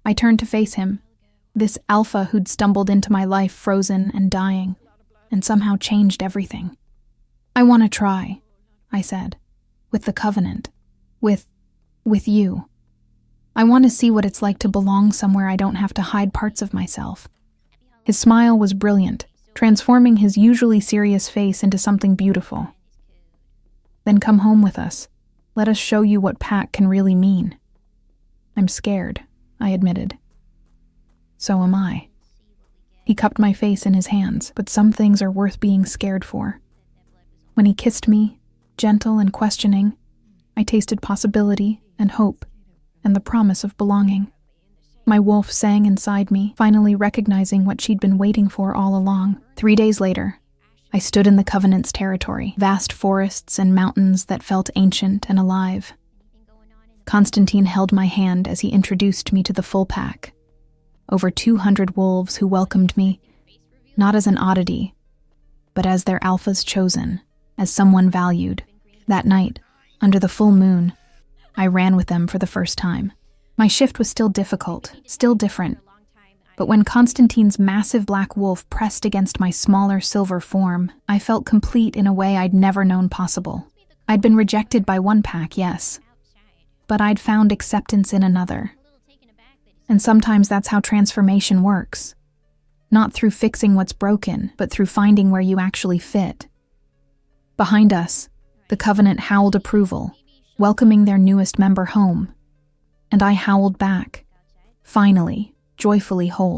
I turned to face him, this alpha who'd stumbled into my life frozen and dying, and somehow changed everything. "I want to try," I said, "with the Covenant. With you. I want to see what it's like to belong somewhere I don't have to hide parts of myself." His smile was brilliant, transforming his usually serious face into something beautiful. "Then come home with us. Let us show you what pack can really mean." "I'm scared," I admitted. "So am I." He cupped my face in his hands, but some things are worth being scared for. When he kissed me, gentle and questioning, I tasted possibility and hope, and the promise of belonging. My wolf sang inside me, finally recognizing what she'd been waiting for all along. 3 days later, I stood in the Covenant's territory, vast forests and mountains that felt ancient and alive. Constantine held my hand as he introduced me to the full pack. Over 200 wolves who welcomed me, not as an oddity, but as their alpha's chosen, as someone valued. That night, under the full moon, I ran with them for the first time. My shift was still difficult, still different, but when Constantine's massive black wolf pressed against my smaller silver form, I felt complete in a way I'd never known possible. I'd been rejected by one pack, yes, but I'd found acceptance in another. And sometimes that's how transformation works. Not through fixing what's broken, but through finding where you actually fit. Behind us, the Covenant howled approval, welcoming their newest member home. And I howled back, finally, joyfully whole.